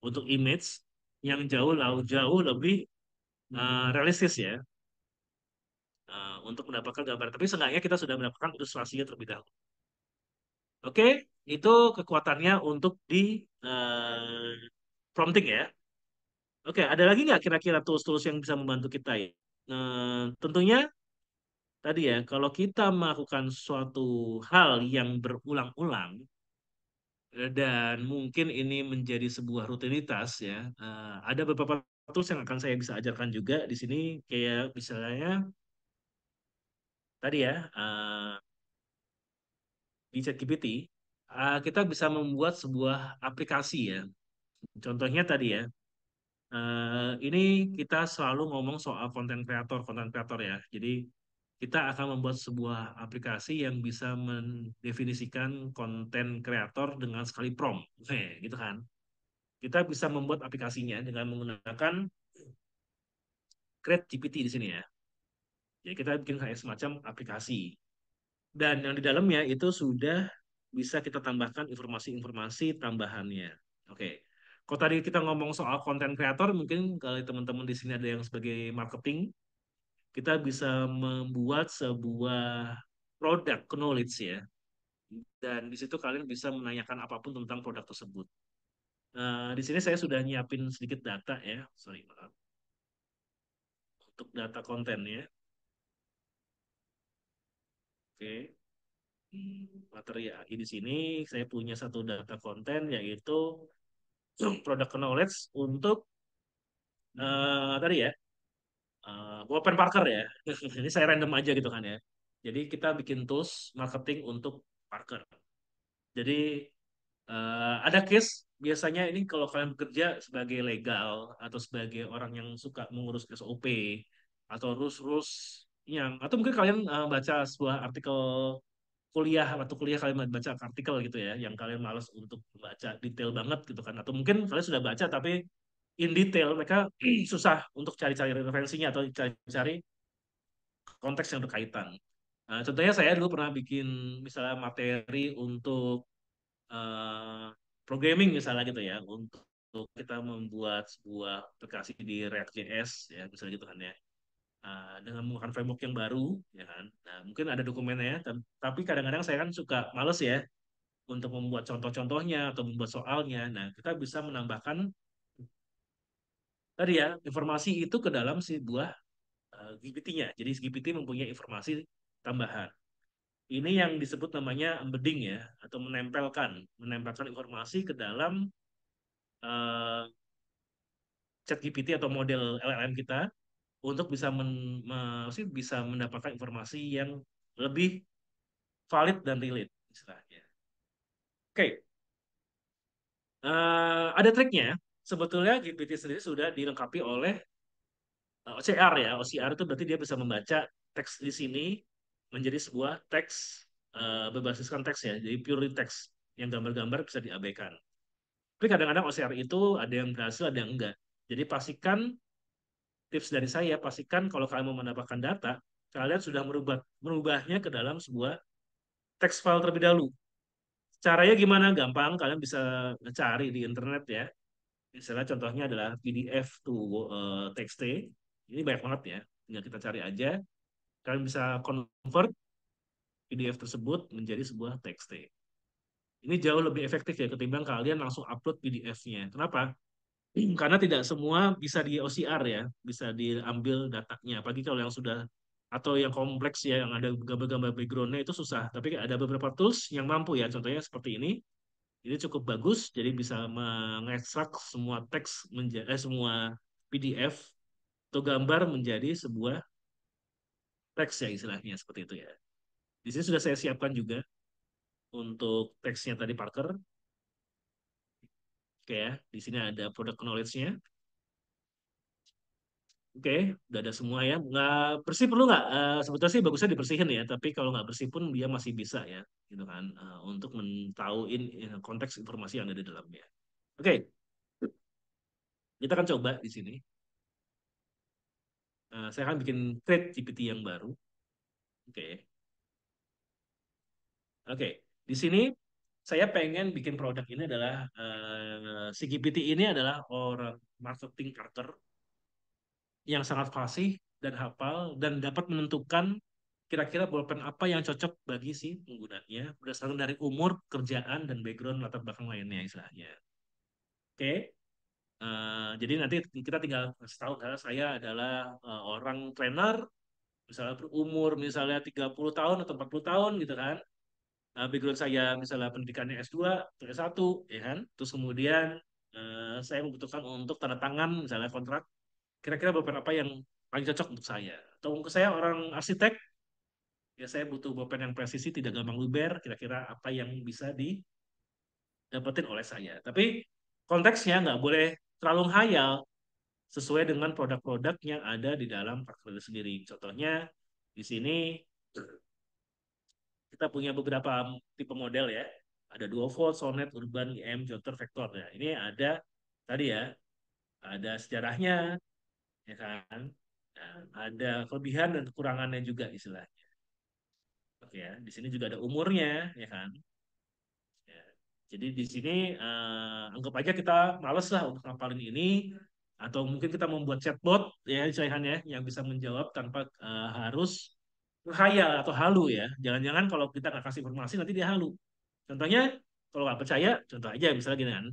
untuk image yang jauh lebih realistis ya untuk mendapatkan gambar. Tapi seenggaknya kita sudah mendapatkan ilustrasinya terlebih dahulu. Oke, itu kekuatannya untuk di eh, prompting ya. Oke, ada lagi nggak kira-kira tools-tools yang bisa membantu kita ya? Tentunya tadi ya, kalau kita melakukan suatu hal yang berulang-ulang dan mungkin ini menjadi sebuah rutinitas ya, ada beberapa tools yang akan saya bisa ajarkan juga di sini, kayak misalnya tadi ya di ChatGPT, kita bisa membuat sebuah aplikasi ya. Contohnya tadi ya, ini kita selalu ngomong soal konten kreator ya. Jadi kita akan membuat sebuah aplikasi yang bisa mendefinisikan konten kreator dengan sekali prompt. Oke, gitu kan. Kita bisa membuat aplikasinya dengan menggunakan Create GPT di sini ya. Jadi kita bikin kayak semacam aplikasi. Dan yang di dalamnya itu sudah bisa kita tambahkan informasi-informasi tambahannya. Oke. Kalau tadi kita ngomong soal konten kreator, mungkin kalau teman-teman di sini ada yang sebagai marketing, kita bisa membuat sebuah produk knowledge ya. Dan di situ kalian bisa menanyakan apapun tentang produk tersebut. Di sini saya sudah nyiapin sedikit data ya. Sorry, maaf. untuk data konten ya. Oke. Materi AI di sini saya punya satu data konten yaitu product knowledge untuk tadi ya Open Parker ya. Ini saya random aja gitu kan ya. Jadi kita bikin tools marketing untuk Parker. Jadi ada case biasanya ini kalau kalian bekerja sebagai legal atau sebagai orang yang suka mengurus SOP atau rules-rules yang atau mungkin kalian baca sebuah artikel kuliah atau kuliah kalian baca artikel gitu ya yang kalian malas untuk baca detail banget gitu kan atau mungkin kalian sudah baca tapi in detail mereka susah untuk cari-cari referensinya atau cari-cari konteks yang berkaitan. Contohnya saya dulu pernah bikin misalnya materi untuk eh, programming misalnya gitu ya untuk kita membuat sebuah aplikasi di React.js ya misalnya gitu kan ya. Dengan menggunakan framework yang baru ya kan. Nah, mungkin ada dokumennya tapi kadang-kadang saya kan suka males ya untuk membuat contoh-contohnya atau membuat soalnya. Nah, kita bisa menambahkan tadi ya informasi itu ke dalam sebuah GPT-nya. Jadi GPT mempunyai informasi tambahan. Ini yang disebut namanya embedding ya, atau menempelkan informasi ke dalam uh, chat GPT atau model LLM kita untuk bisa bisa mendapatkan informasi yang lebih valid dan relate istilahnya. Oke, ada triknya. Sebetulnya GPT sendiri sudah dilengkapi oleh OCR ya. OCR itu berarti dia bisa membaca teks di sini menjadi sebuah teks berbasiskan teks ya, jadi purely teks yang gambar-gambar bisa diabaikan. Tapi kadang-kadang OCR itu ada yang berhasil, ada yang enggak. Jadi pastikan, tips dari saya, pastikan kalau kalian mau mendapatkan data, kalian sudah merubahnya ke dalam sebuah teks file terlebih dahulu. Caranya gimana? Gampang, kalian bisa cari di internet ya. Misalnya contohnya adalah PDF to TXT. Ini banyak banget ya. Tinggal kita cari aja. Kalian bisa convert PDF tersebut menjadi sebuah TXT. Ini jauh lebih efektif ya ketimbang kalian langsung upload PDF-nya. Kenapa? Karena tidak semua bisa di OCR ya, bisa diambil datanya. Apalagi kalau yang sudah atau yang kompleks ya, yang ada gambar-gambar background-nya itu susah. Tapi ada beberapa tools yang mampu ya, contohnya seperti ini. Ini cukup bagus, jadi bisa mengekstrak semua teks menjadi semua PDF atau gambar menjadi sebuah teks ya istilahnya seperti itu ya. Di sini sudah saya siapkan juga untuk teksnya tadi Parker. Oke ya, di sini ada product knowledge-nya. Oke, udah ada semua ya. Nggak bersih perlu nggak? Sebetulnya sih bagusnya dibersihin ya. Tapi kalau nggak bersih pun dia masih bisa ya, gitu kan, untuk mentahuin konteks informasi yang ada di dalamnya. Oke, kita akan coba di sini. Saya akan bikin create GPT yang baru. Oke, oke. Di sini saya pengen bikin produk ini adalah si GPT ini adalah orang marketing marketer yang sangat fasih dan hafal dan dapat menentukan kira-kira bolpen apa yang cocok bagi si penggunanya berdasarkan dari umur, kerjaan, dan background latar belakang lainnya istilahnya. Oke, jadi nanti kita tinggal kasih tahu misalnya saya adalah orang trainer, misalnya berumur misalnya 30 tahun atau 40 tahun gitu kan. Background saya misalnya pendidikannya S2 atau S1, ya kan. Terus kemudian saya membutuhkan untuk tanda tangan misalnya kontrak kira-kira beberapa apa yang paling cocok untuk saya. Atau untuk saya orang arsitek, ya saya butuh pulpen yang presisi, tidak gampang luber, kira-kira apa yang bisa didapetin oleh saya. Tapi konteksnya nggak boleh terlalu hayal sesuai dengan produk-produk yang ada di dalam portfolio sendiri. Contohnya di sini kita punya beberapa tipe model ya. Ada Duovolt, Sonnet, Urban, IM, Jotter, Vector. Ya, ini ada tadi ya, ada sejarahnya, ya kan. Nah, ada kelebihan dan kekurangannya juga istilahnya. Oke ya, di sini juga ada umurnya, ya kan. Ya. Jadi di sini anggap aja kita males lah untuk ngapalin ini, atau mungkin kita membuat chatbot ya, misalnya ya, yang bisa menjawab tanpa harus berhayal atau halu ya. Jangan-jangan kalau kita nggak kasih informasi nanti dia halu. Contohnya kalau nggak percaya, contoh aja misalnya gini kan.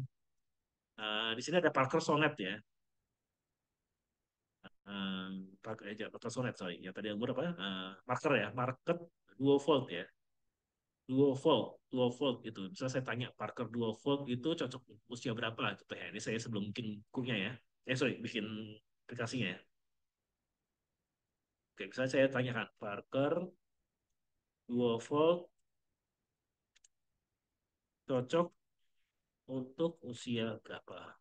Di sini ada Parker Sonnet ya. Sonet, sorry. Yang tadi umur apa? Marker ya, market 2 volt ya. 2 volt gitu. Misalnya saya tanya Parker 2 volt itu cocok usia berapa? Contoh ya, ini saya sebelum bikin bukunya ya. Sorry, bikin aplikasinya ya. Oke, misalnya saya tanyakan Parker 2 volt cocok untuk usia berapa?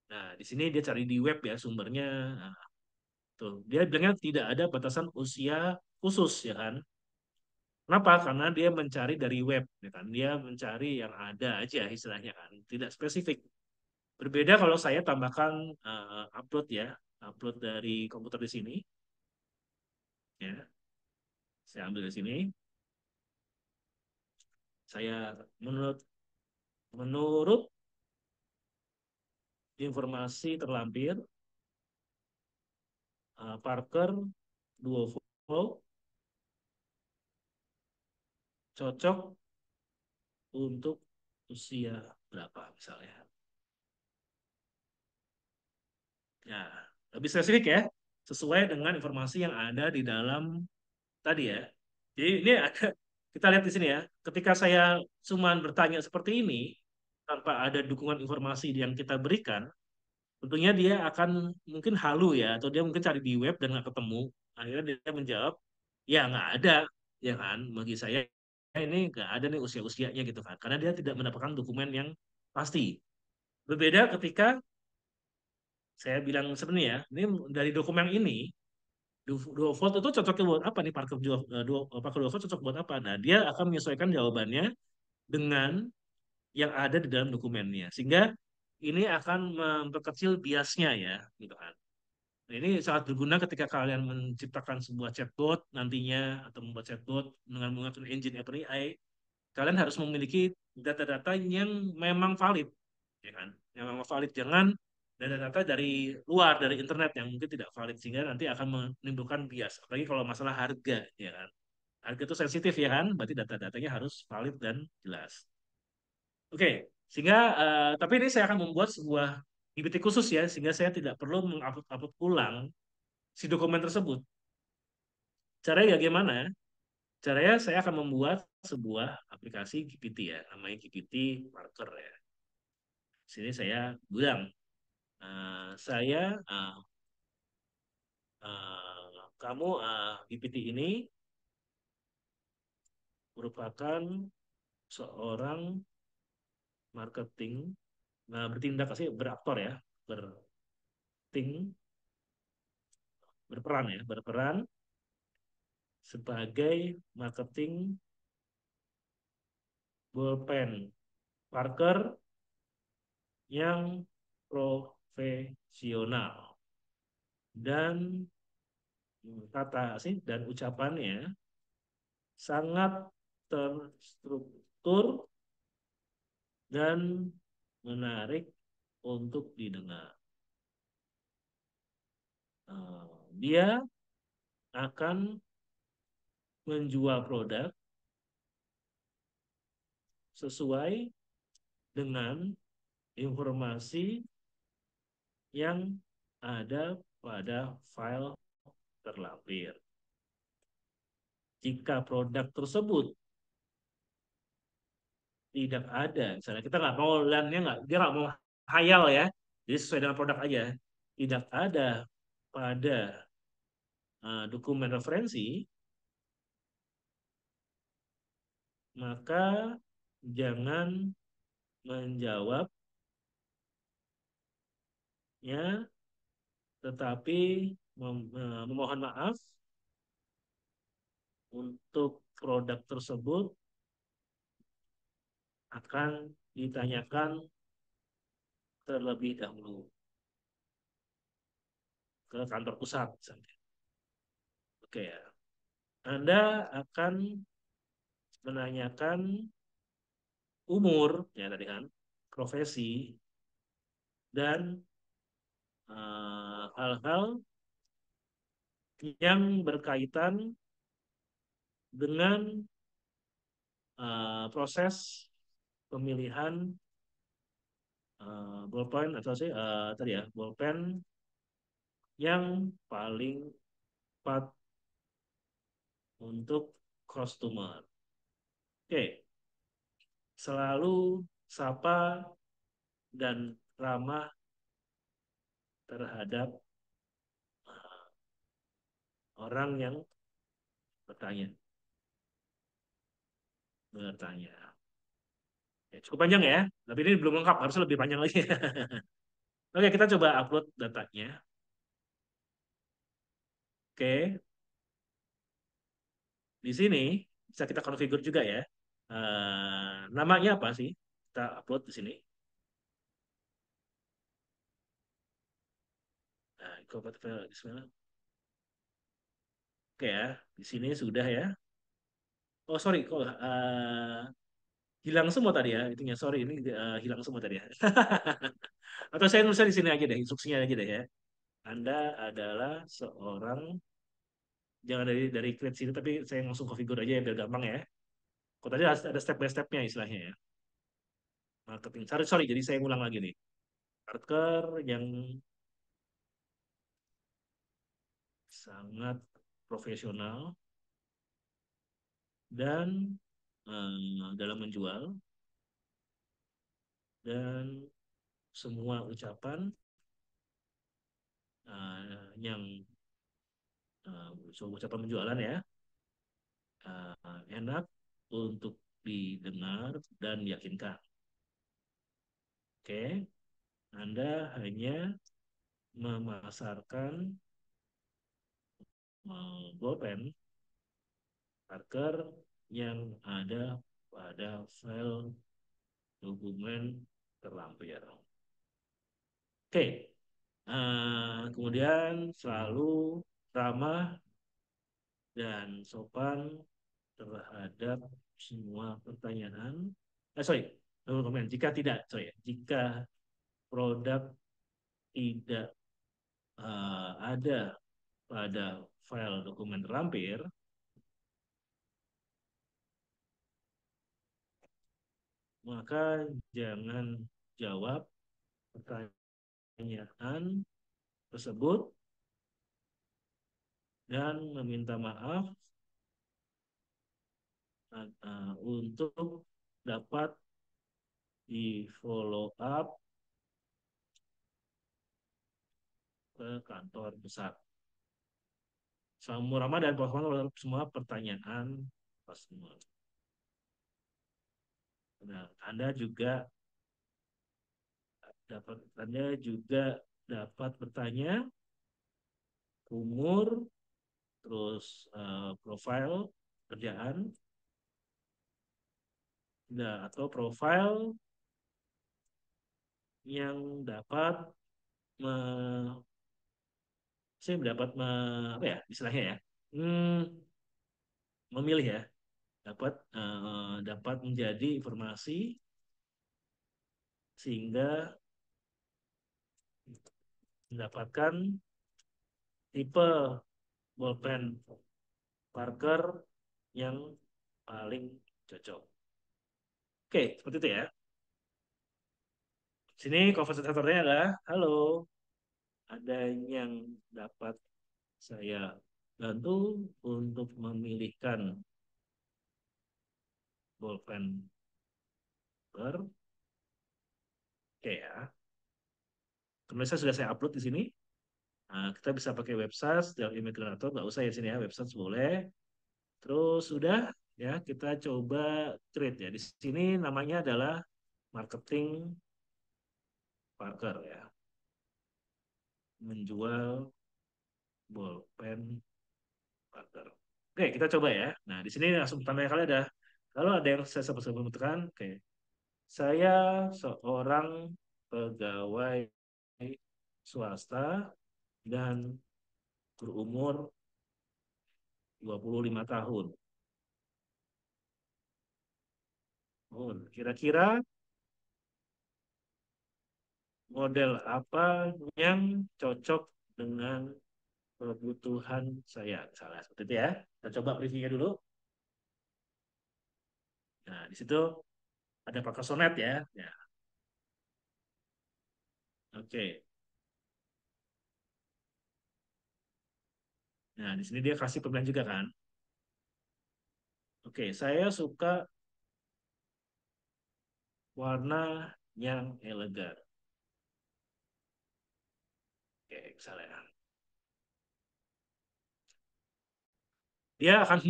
Nah, di sini dia cari di web ya sumbernya. Nah, tuh, dia bilangnya tidak ada batasan usia khusus ya kan. Kenapa? Karena dia mencari dari web ya kan. Dia mencari yang ada aja istilahnya kan, tidak spesifik. Berbeda kalau saya tambahkan upload ya, upload dari komputer di sini ya. Saya ambil di sini. Saya menurut menurut informasi terlampir Parker 2 volt cocok untuk usia berapa misalnya. Ya, lebih spesifik ya, sesuai dengan informasi yang ada di dalam tadi ya. Jadi ini ada, kita lihat di sini ya. Ketika saya cuma bertanya seperti ini, tanpa ada dukungan informasi yang kita berikan, tentunya dia akan mungkin halu ya, atau dia mungkin cari di web dan nggak ketemu. Akhirnya dia menjawab, ya nggak ada, ya kan? Bagi saya ini nggak ada nih usia-usianya gitu kan, karena dia tidak mendapatkan dokumen yang pasti. Berbeda ketika saya bilang sebenarnya ya, ini dari dokumen ini dua volt itu cocoknya buat apa nih Parker Parker dua volt cocok buat apa? Nah, dia akan menyesuaikan jawabannya dengan yang ada di dalam dokumennya, sehingga ini akan memperkecil biasnya ya, gitu kan. Nah, ini sangat berguna ketika kalian menciptakan sebuah chatbot nantinya atau membuat chatbot dengan menggunakan engine OpenAI, kalian harus memiliki data-data yang memang valid, ya kan? Yang memang valid, jangan data-data dari luar dari internet yang mungkin tidak valid sehingga nanti akan menimbulkan bias. Apalagi kalau masalah harga, ya kan? Harga itu sensitif ya kan, berarti data-datanya harus valid dan jelas. Oke, sehingga tapi ini saya akan membuat sebuah GPT khusus ya, sehingga saya tidak perlu mengupload ulang si dokumen tersebut. Caranya bagaimana? Caranya saya akan membuat sebuah aplikasi GPT ya, namanya GPT Marker ya. Sini saya bilang, saya kamu GPT ini merupakan seorang marketing, bertindak sih beraktor ya, berting, berperan ya, berperan sebagai marketing bolpen Parker yang profesional dan kata sih dan ucapannya sangat terstruktur dan menarik untuk didengar. Dia akan menjual produk sesuai dengan informasi yang ada pada file terlampir. Jika produk tersebut tidak ada, misalnya kita nggak mau landnya nggak, dia nggak mau hayal ya, jadi sesuai dengan produk aja. Tidak ada pada dokumen referensi, maka jangan menjawabnya, tetapi memohon maaf untuk produk tersebut akan ditanyakan terlebih dahulu ke kantor pusat misalnya. Oke ya. Anda akan menanyakan umur ya tadi kan, profesi dan hal-hal yang berkaitan dengan proses pemilihan Bolpen atau sih tadi ya bolpen yang paling tepat untuk customer. Oke, selalu sapa dan ramah terhadap orang yang bertanya. Bertanya. Ya, cukup panjang ya, tapi ini belum lengkap, harusnya lebih panjang lagi. Oke, kita coba upload datanya. Oke, di sini bisa kita configure juga ya. Namanya apa sih? Kita upload di sini. Nah, compatible Bismillah. Oke ya, di sini sudah ya. Oh sorry, kok hilang semua tadi ya itunya. Sorry, ini hilang semua tadi ya. Atau saya nulis di sini aja deh, instruksinya aja deh ya. Anda adalah seorang, jangan dari create sini, tapi saya langsung configure aja ya biar gampang ya. Kok tadi ada step by stepnya istilahnya ya. Marketing. Sorry, sorry, jadi saya ulang lagi nih. Marketer yang sangat profesional dan dalam menjual, dan semua ucapan yang ucapan penjualan ya enak untuk didengar dan yakinkan. Oke, Anda hanya memasarkan bolpen Parker yang ada pada file dokumen terlampir. Oke, kemudian selalu ramah dan sopan terhadap semua pertanyaan. Sorry, dokumen. Jika tidak, sorry, jika produk tidak ada pada file dokumen terlampir, maka jangan jawab pertanyaan tersebut dan meminta maaf untuk dapat di follow up ke kantor besar. Semua ramah dan profesional semua pertanyaan semua. Nah, Anda juga dapat bertanya umur, terus profil kerjaan, nah, atau profil yang dapat me, saya dapat apa ya istilahnya ya, hmm, memilih ya, dapat menjadi informasi sehingga mendapatkan tipe bolpen Parker yang paling cocok. Oke, seperti itu ya. Sini konversatornya adalah, halo, ada yang dapat saya bantu untuk memilihkan bolpen per. Oke ya. Kemudian sudah saya upload di sini. Nah, kita bisa pakai website dan email generator, nggak usah ya sini ya, website boleh. Terus sudah ya, kita coba create ya. Di sini namanya adalah marketing Parker ya. Menjual bolpen Parker. Oke, kita coba ya. Nah, di sini langsung pertanyaan kali ada. Kalau ada yang saya sempat membutuhkan, oke. Saya seorang pegawai swasta dan berumur 25 tahun. Oh, kira-kira model apa yang cocok dengan kebutuhan saya? Misalnya seperti itu ya. Kita coba previewnya dulu. Nah, di situ ada pakai sonet ya. Ya, Oke. Nah, di sini dia kasih pemilihan juga kan. Oke, saya suka warna yang elegan. Oke, misalnya. Dia akan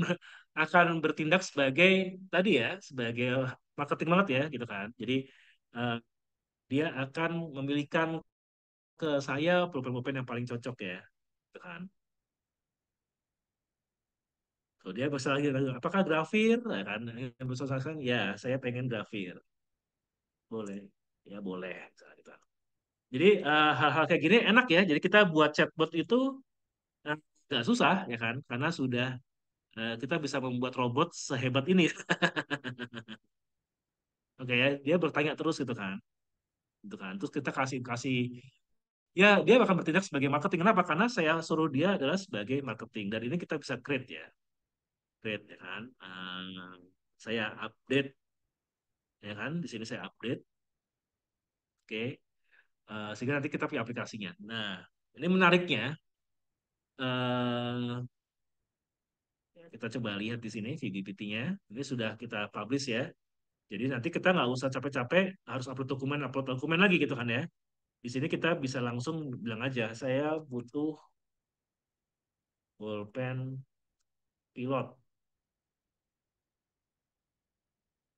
akan bertindak sebagai tadi ya, sebagai marketing banget ya, gitu kan. Jadi eh, dia akan memilihkan ke saya pulpen-pulpen yang paling cocok ya, gitu kan. Kalau dia bisa lagi, apakah grafir? Ya kan, yang bersangkutan, ya saya pengen grafir, boleh, ya boleh, misalnya gitu. Jadi hal-hal kayak gini enak ya. Jadi kita buat chatbot itu eh, nggak susah ya kan, karena sudah kita bisa membuat robot sehebat ini. Oke ya, dia bertanya terus gitu kan. Terus kita kasih kasih ya dia akan bertindak sebagai marketing. Kenapa? Karena saya suruh dia adalah sebagai marketing dan ini kita bisa create ya, create ya kan. Saya update ya kan. Di sini saya update, oke. Sehingga nanti kita punya aplikasinya. Nah, ini menariknya. eh kita coba lihat di sini VGPT-nya. Ini sudah kita publish ya. Jadi nanti kita nggak usah capek-capek harus upload dokumen lagi gitu kan ya. Di sini kita bisa langsung bilang aja, saya butuh pulpen pilot.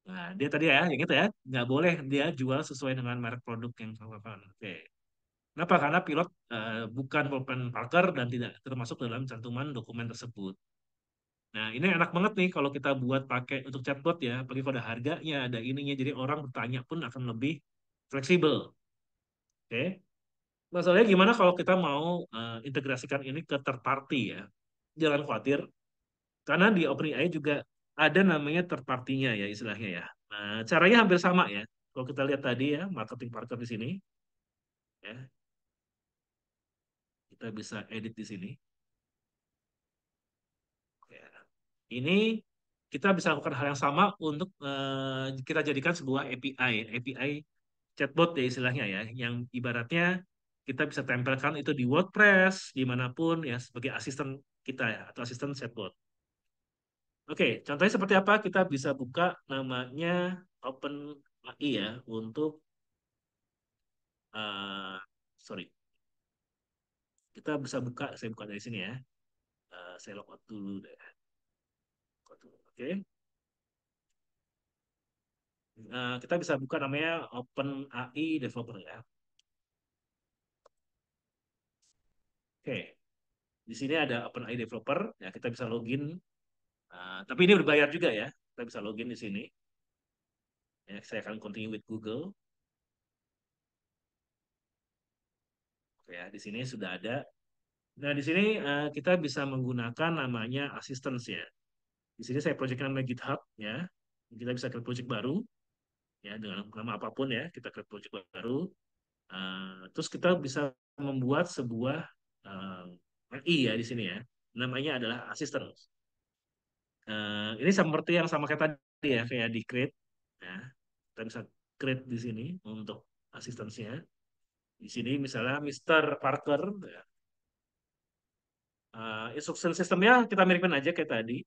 Nah, dia tadi ya, yang itu ya, nggak boleh dia jual sesuai dengan merek produk yang dilakukan. Oke. Kenapa? Karena pilot bukan pulpen Parker dan tidak termasuk dalam cantuman dokumen tersebut. Nah, ini enak banget nih kalau kita buat pakai untuk chatbot ya, apalagi kalau ada harganya, ada ininya, jadi orang bertanya pun akan lebih fleksibel. Oke. Masalahnya gimana kalau kita mau integrasikan ini ke third party ya? Jangan khawatir, karena di OpenAI juga ada namanya third party-nya ya istilahnya ya. Nah, caranya hampir sama ya. Kalau kita lihat tadi ya, marketing partner di sini, ya, kita bisa edit di sini. Ya. Ini kita bisa lakukan hal yang sama untuk kita jadikan sebuah API, API chatbot ya istilahnya ya, yang ibaratnya kita bisa tempelkan itu di WordPress, dimanapun ya sebagai asisten kita ya, atau asisten chatbot. Oke, contohnya seperti apa? Kita bisa buka namanya OpenAI ya untuk sorry, kita bisa buka. Saya buka dari sini ya. Saya logout dulu deh. Oke, kita bisa buka namanya OpenAI Developer ya. Oke, di sini ada OpenAI Developer ya. Kita bisa login. Tapi ini berbayar juga ya. Kita bisa login di sini. Ya, saya akan continue with Google. Oke, ya, di sini sudah ada. Nah, di sini kita bisa menggunakan namanya assistance ya. Di sini saya project namanya GitHub ya. Kita bisa create project baru ya dengan nama apapun ya. Kita create project baru. Terus kita bisa membuat sebuah AI ya di sini ya. Namanya adalah assistant. Ini seperti yang sama kayak tadi ya, kayak di create. Ya. Kita bisa create di sini untuk asistensinya. Di sini misalnya Mr. Parker. Ya. Instruction sistemnya kita miripin aja kayak tadi.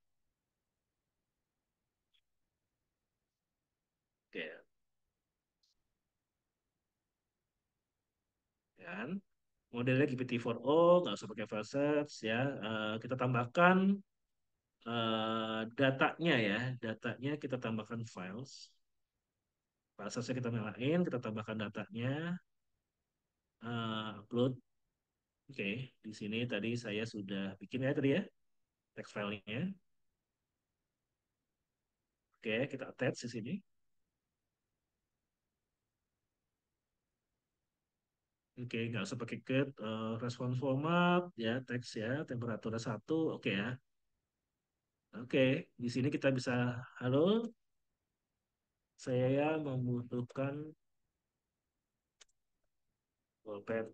Oke, kan? Modelnya GPT-4o, nggak usah pakai facets ya. Kita tambahkan datanya ya. Datanya kita tambahkan files. Facetsnya kita nyalain, kita tambahkan datanya. Upload. Oke, di sini tadi saya sudah bikin ya tadi ya, text filenya. Oke, kita attach di sini. Oke, nggak usah pakai get, response format, ya, teks ya, temperatur satu, oke ya. Oke, di sini kita bisa, halo, saya membutuhkan pulpen.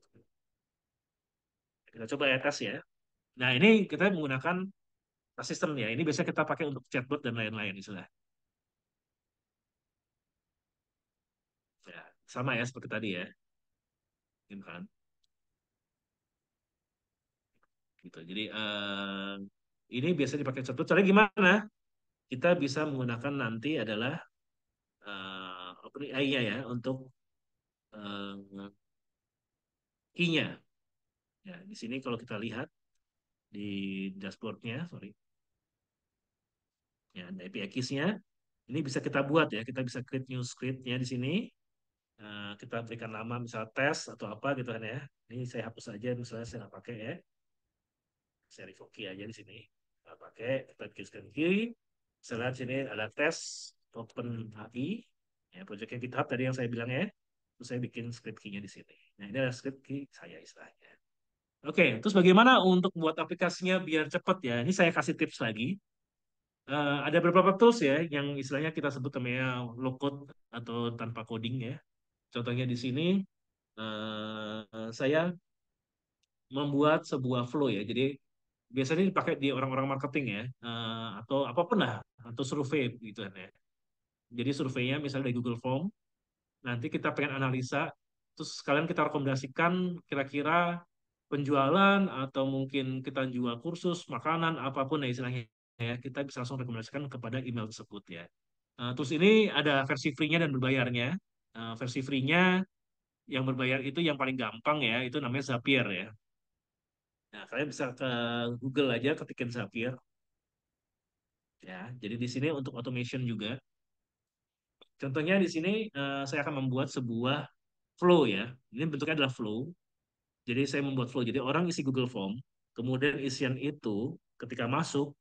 Kita coba ya tes ya. Nah, ini kita menggunakan asisten ya. Ini biasa kita pakai untuk chatbot dan lain-lain istilah. Ya, sama ya seperti tadi ya. gitu kan. Gitu. Jadi ini biasa dipakai contoh. Caranya gimana? Kita bisa menggunakan nanti adalah OpenAI-nya ya untuk uh, key-nya. Ya, di sini kalau kita lihat di dashboard-nya, sorry, ya ada API keys-nya. Ini bisa kita buat ya, kita bisa create new script-nya di sini. Kita berikan nama misal tes atau apa gitu kan ya. Ini saya hapus aja misalnya saya nggak pakai ya. Saya revoke key aja di sini. Nggak pakai, kita bikin script key. Saya lihat sini ada tes open AI. Ya, proyeknya GitHub tadi yang saya bilang ya. Terus saya bikin script key-nya di sini. Nah, ini adalah script key saya istilahnya. Oke, terus bagaimana untuk buat aplikasinya biar cepat ya? Ini saya kasih tips lagi. Ada beberapa tools ya yang istilahnya kita sebut namanya low code atau tanpa coding ya. Contohnya di sini saya membuat sebuah flow ya. Jadi biasanya dipakai di orang-orang marketing ya, atau apapun lah, atau survei gitu kan ya. Jadi surveinya misalnya dari Google Form, nanti kita pengen analisa, terus sekalian kita rekomendasikan kira-kira penjualan atau mungkin kita jual kursus, makanan, apapun ya istilahnya ya, kita bisa langsung rekomendasikan kepada email tersebut ya. Terus ini ada versi free-nya dan berbayarnya. Versi free-nya yang berbayar itu yang paling gampang ya, itu namanya Zapier ya. Nah, kalian bisa ke Google aja ketikin Zapier ya. Jadi di sini untuk automation juga. Contohnya di sini saya akan membuat sebuah flow ya. Ini bentuknya adalah flow. Jadi saya membuat flow. Jadi orang isi Google Form, kemudian isian itu ketika masuk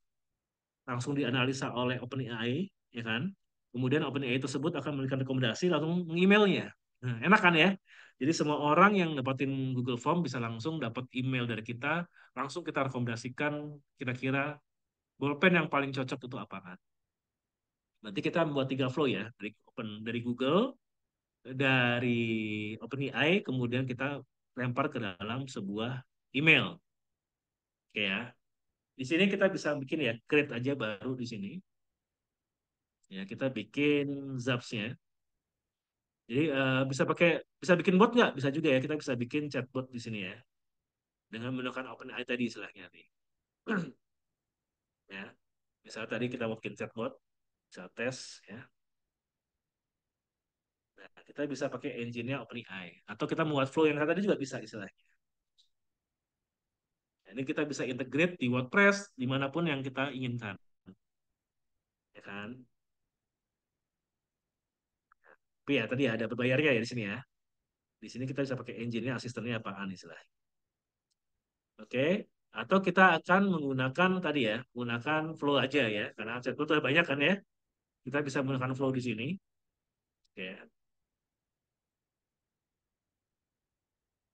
langsung dianalisa oleh OpenAI, ya kan? Kemudian OpenAI tersebut akan memberikan rekomendasi langsung mengemailnya. Nah, enak kan ya? Jadi semua orang yang dapatin Google Form bisa langsung dapat email dari kita, langsung kita rekomendasikan kira-kira bolpen yang paling cocok itu apa kan? Nanti kita membuat tiga flow ya, dari Google, dari OpenAI, kemudian kita lempar ke dalam sebuah email. Oke ya. Di sini kita bisa bikin ya, create aja baru di sini. Ya, kita bikin Zaps-nya. Jadi bisa bikin bot nggak? Bisa juga ya. Kita bisa bikin chatbot di sini ya. Dengan menggunakan OpenAI tadi istilahnya nih. Ya. Misalnya tadi kita mau bikin chatbot, bisa tes ya. Nah, kita bisa pakai engine-nya OpenAI. Atau kita membuat flow yang tadi juga bisa istilahnya. Nah, ini kita bisa integrate di WordPress dimanapun yang kita inginkan. Ya kan? Tapi ya tadi ada berbayarnya ya di sini ya. Di sini kita bisa pakai engine-nya, asistennya apaan istilahnya. Oke. Atau kita akan menggunakan tadi ya, menggunakan flow aja ya. Karena chatbot itu banyak kan ya. Kita bisa menggunakan flow di sini. Oke.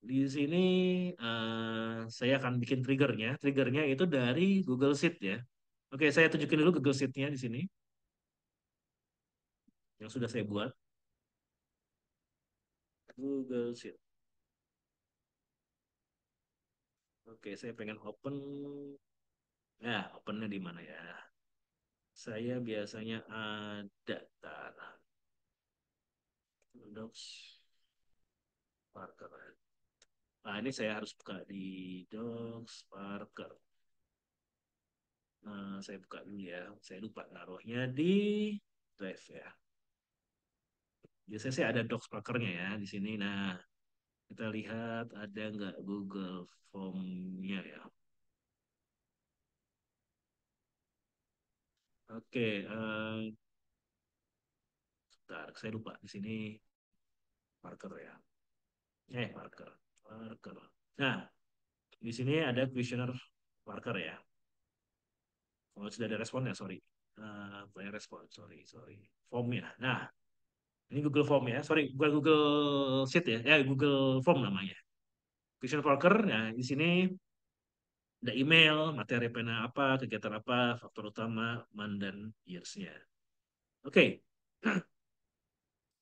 Di sini saya akan bikin triggernya. Triggernya itu dari Google Sheet ya. Oke, saya tunjukin dulu Google Sheet-nya di sini yang sudah saya buat. Google Sheet. Oke, saya pengen open. Ya, opennya di mana ya? Saya biasanya ada tanah. Docs Parker. Nah, ini saya harus buka di Docs Parker. Saya buka dulu ya. Saya lupa naruhnya di Drive ya. Biasanya saya ada Docs Parkernya ya di sini. Nah, kita lihat ada nggak Google Form-nya ya. Oke, sebentar, saya lupa di sini Parker ya. Parker. Parker. Nah, di sini ada questionnaire Parker ya. Oh, sudah ada responnya, sorry. Banyak respon, sorry, sorry. Form ya. Nah, ini Google Form ya. Sorry, bukan Google Sheet ya. Google Form namanya. Questionnaire Parker. Nah, di sini ada email, materi pena apa, kegiatan apa, faktor utama, month dan years-nya. Oke,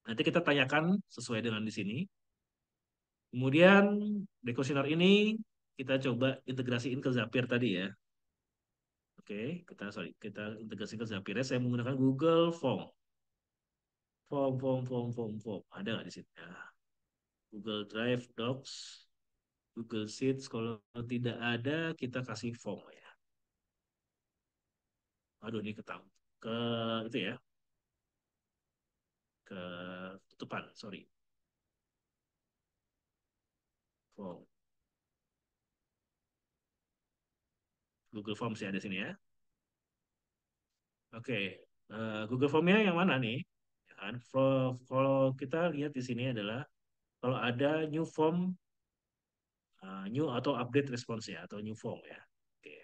nanti kita tanyakan sesuai dengan di sini. Kemudian di kuesioner ini kita coba integrasiin ke Zapier tadi ya. Oke, kita integrasi ke Zapier. Saya menggunakan Google Form. Form. Ada nggak di sini? Nah, Google Drive, Docs, Google Sheets. Kalau tidak ada, kita kasih form ya. Aduh, ini ketang. Ke itu ya, ke tutupan, sorry. Form. Google Forms ya di sini ya. Oke, Google Formnya yang mana nih? Ya kan? Kalau kita lihat di sini adalah kalau ada new form, new atau update response ya, atau new form ya. Oke.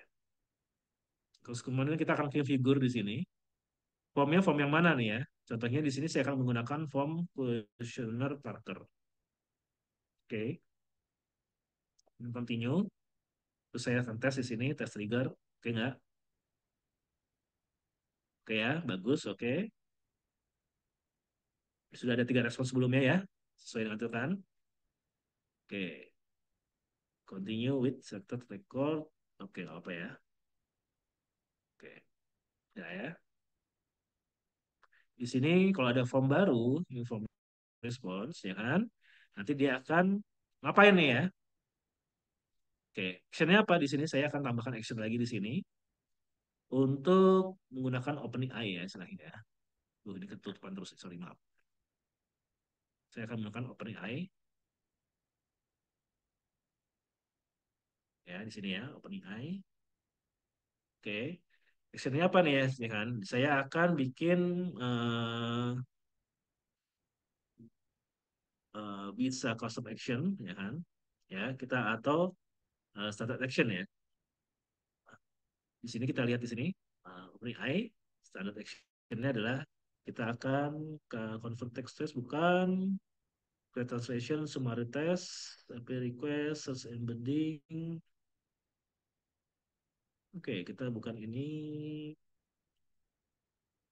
Terus kemudian kita akan configure di sini. Formnya form yang mana nih ya? Contohnya di sini saya akan menggunakan form questionnaire Parker. Oke, continue. Terus saya akan tes di sini, tes trigger. Oke nggak? Oke ya, bagus. Oke. Sudah ada 3 respon sebelumnya ya, sesuai dengan tuntutan. Oke, continue with selected record. Oke, nggak apa ya. Oke, ya ya. Di sini kalau ada form baru, new form response, ya kan? Nanti dia akan ngapain nih ya? Oke, actionnya apa? Di sini saya akan tambahkan action lagi di sini untuk menggunakan opening eye ya, istilahnya. Ini ketutupan terus, sorry maaf. Saya akan menggunakan opening eye, ya di sini ya, opening eye. Oke, actionnya apa nih ya kan? Saya akan bikin bisa custom action, ya kan? Ya, kita atau standard action ya. Di sini kita lihat di sini, OpenAI standard action-nya adalah kita akan ke convert text trace bukan, create translation, summary test, API request, search embedding. Oke, kita bukan ini,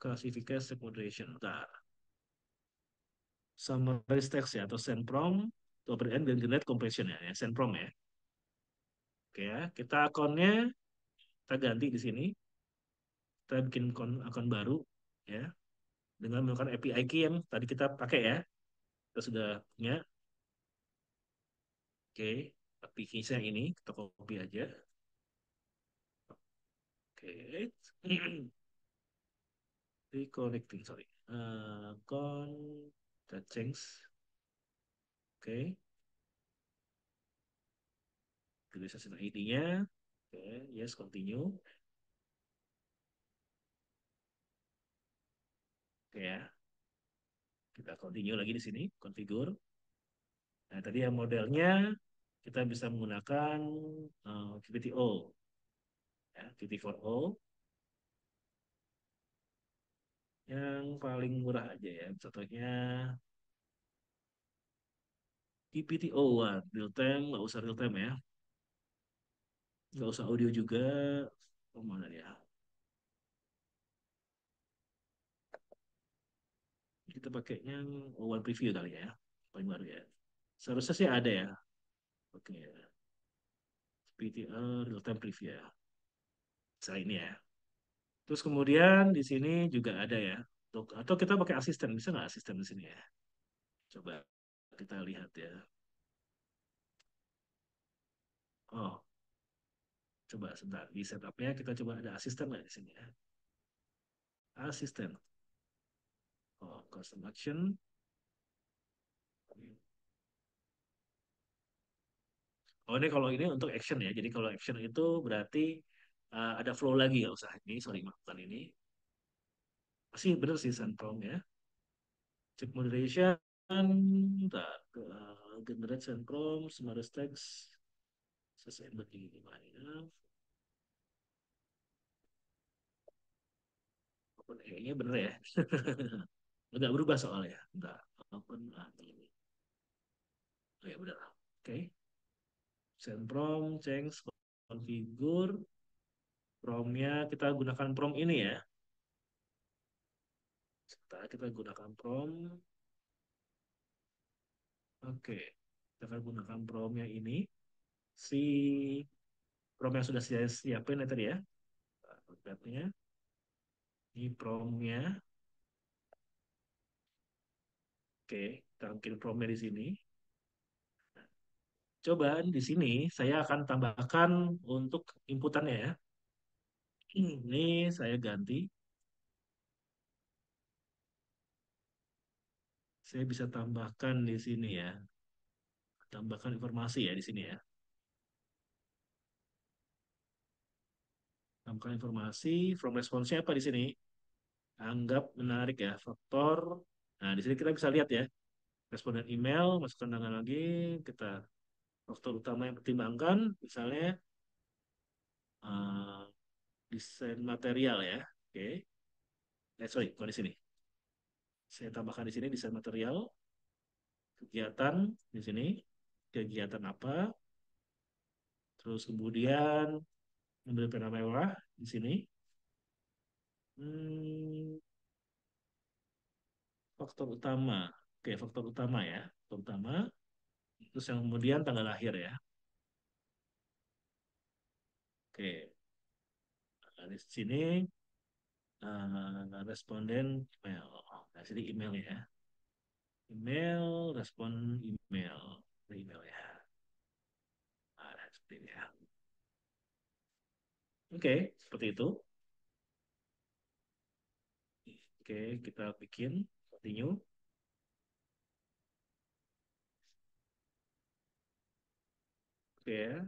classification, step moderation. Bentar. Summary text ya, atau send prompt, to open dan generate compression ya, send prompt ya. Oke ya, kita akunnya kita ganti di sini. Kita bikin akun baru ya dengan menggunakan API key yang tadi kita pakai ya. Kita sudah punya. Oke, API key yang ini kita copy aja. Oke. Reconnecting, sorry. Kita change. Oke. Utilization ID-nya. Oke, yes, continue. Oke ya. Kita continue lagi di sini, configure. Nah, tadi yang modelnya kita bisa menggunakan VTO, ya, VT4O yang paling murah aja ya. Contohnya PPTO, wah, real time, nggak usah real time ya. Nggak usah audio juga. Oh, mana ya? Kita pakainya One Preview kali ya. Paling baru ya. Seharusnya sih ada ya. Oke. PTR real time preview ya. Saya ini ya. Terus kemudian di sini juga ada ya. Atau kita pakai asisten. Bisa nggak asisten di sini ya? Coba kita lihat ya. Oh, coba sebentar. Di setupnya kita coba ada asisten nggak di sini ya. Asisten. Oh, custom action. Oh, ini kalau ini untuk action ya. Jadi kalau action itu berarti ada flow lagi ya usah ini. Sorry, maaf, bukan ini. Masih bener sih Sunprom ya. Check moderation. Tak, generate Sunprom, smart text. Selesai begini gimana. Open AI-nya bener ya. Enggak berubah soalnya. Enggak. Open AI. Oh ya bener. Oke. Sunprom, change, configure. Promnya kita gunakan prom ini ya. Kita gunakan prom. Oke, kita akan gunakan promnya ini. Si prom yang sudah saya siapin ya tadi ya. Templatenya. Ini promnya. Oke, kita bikin promnya di sini. Coba di sini saya akan tambahkan untuk inputannya ya. Ini saya ganti. Saya bisa tambahkan di sini ya. Tambahkan informasi ya di sini ya. Tambahkan informasi, from response-nya apa di sini? Anggap menarik ya, faktor. Nah, di sini kita bisa lihat ya, responden email, masukkan tanggal lagi, kita faktor utama yang pertimbangkan, misalnya eh, desain material ya. Oke, sorry, bukan di sini. Saya tambahkan di sini desain material, kegiatan di sini, kegiatan apa, terus kemudian ambil pena mewah di sini. Hmm, faktor utama, oke, faktor utama ya, faktor utama. Terus yang kemudian tanggal lahir ya. Oke, nah, di sini responden email. Nah, sini email ya. Email, respon email. Email ya. Nah, seperti ini ya. Oke, seperti itu. Oke, kita bikin continue. Oke ya,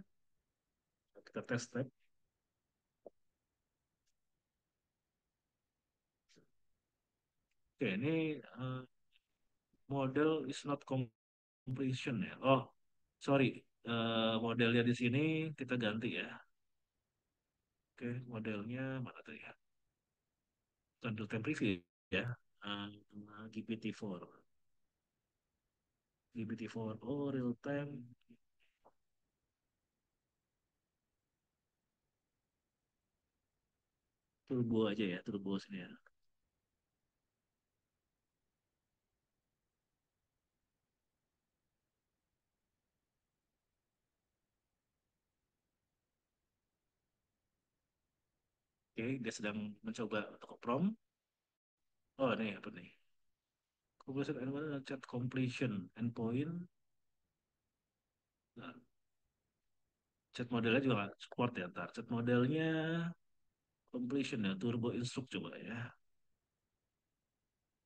kita tes step. Oke, ini model is not completion ya. Oh, sorry. Modelnya di sini kita ganti ya. Oke, modelnya mana tadi ya? Bukan real time preview ya. Uh, GPT-4. GPT-4. Oh, real time turbo aja ya, turbo sini ya. Oke, dia sedang mencoba untuk prompt. Oh, nih apa nih? Completion endpoint, chat completion endpoint. Nah, chat modelnya juga nggak support ya ntar. Chat modelnya completion ya, turbo instruct coba ya.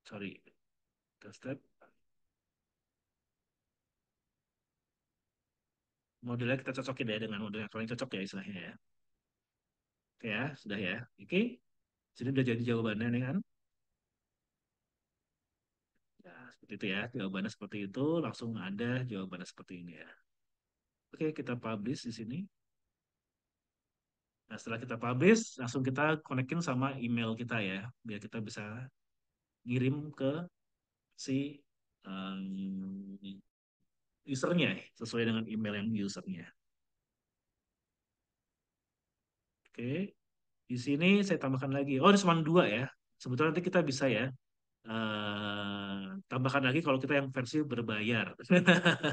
Sorry, kita step. Modelnya kita cocokin ya dengan model yang paling cocok ya istilahnya ya. Oke ya, sudah ya. Oke, sini udah jadi jawabannya nih kan. Ya, seperti itu ya. Jawabannya seperti itu, langsung ada jawabannya seperti ini ya. Oke, kita publish di sini. Nah, setelah kita publish, langsung kita konekin sama email kita ya, biar kita bisa ngirim ke si um, usernya sesuai dengan email yang usernya. Oke, di sini saya tambahkan lagi. Oh, ini cuma dua ya. Sebetulnya nanti kita bisa ya tambahkan lagi kalau kita yang versi berbayar.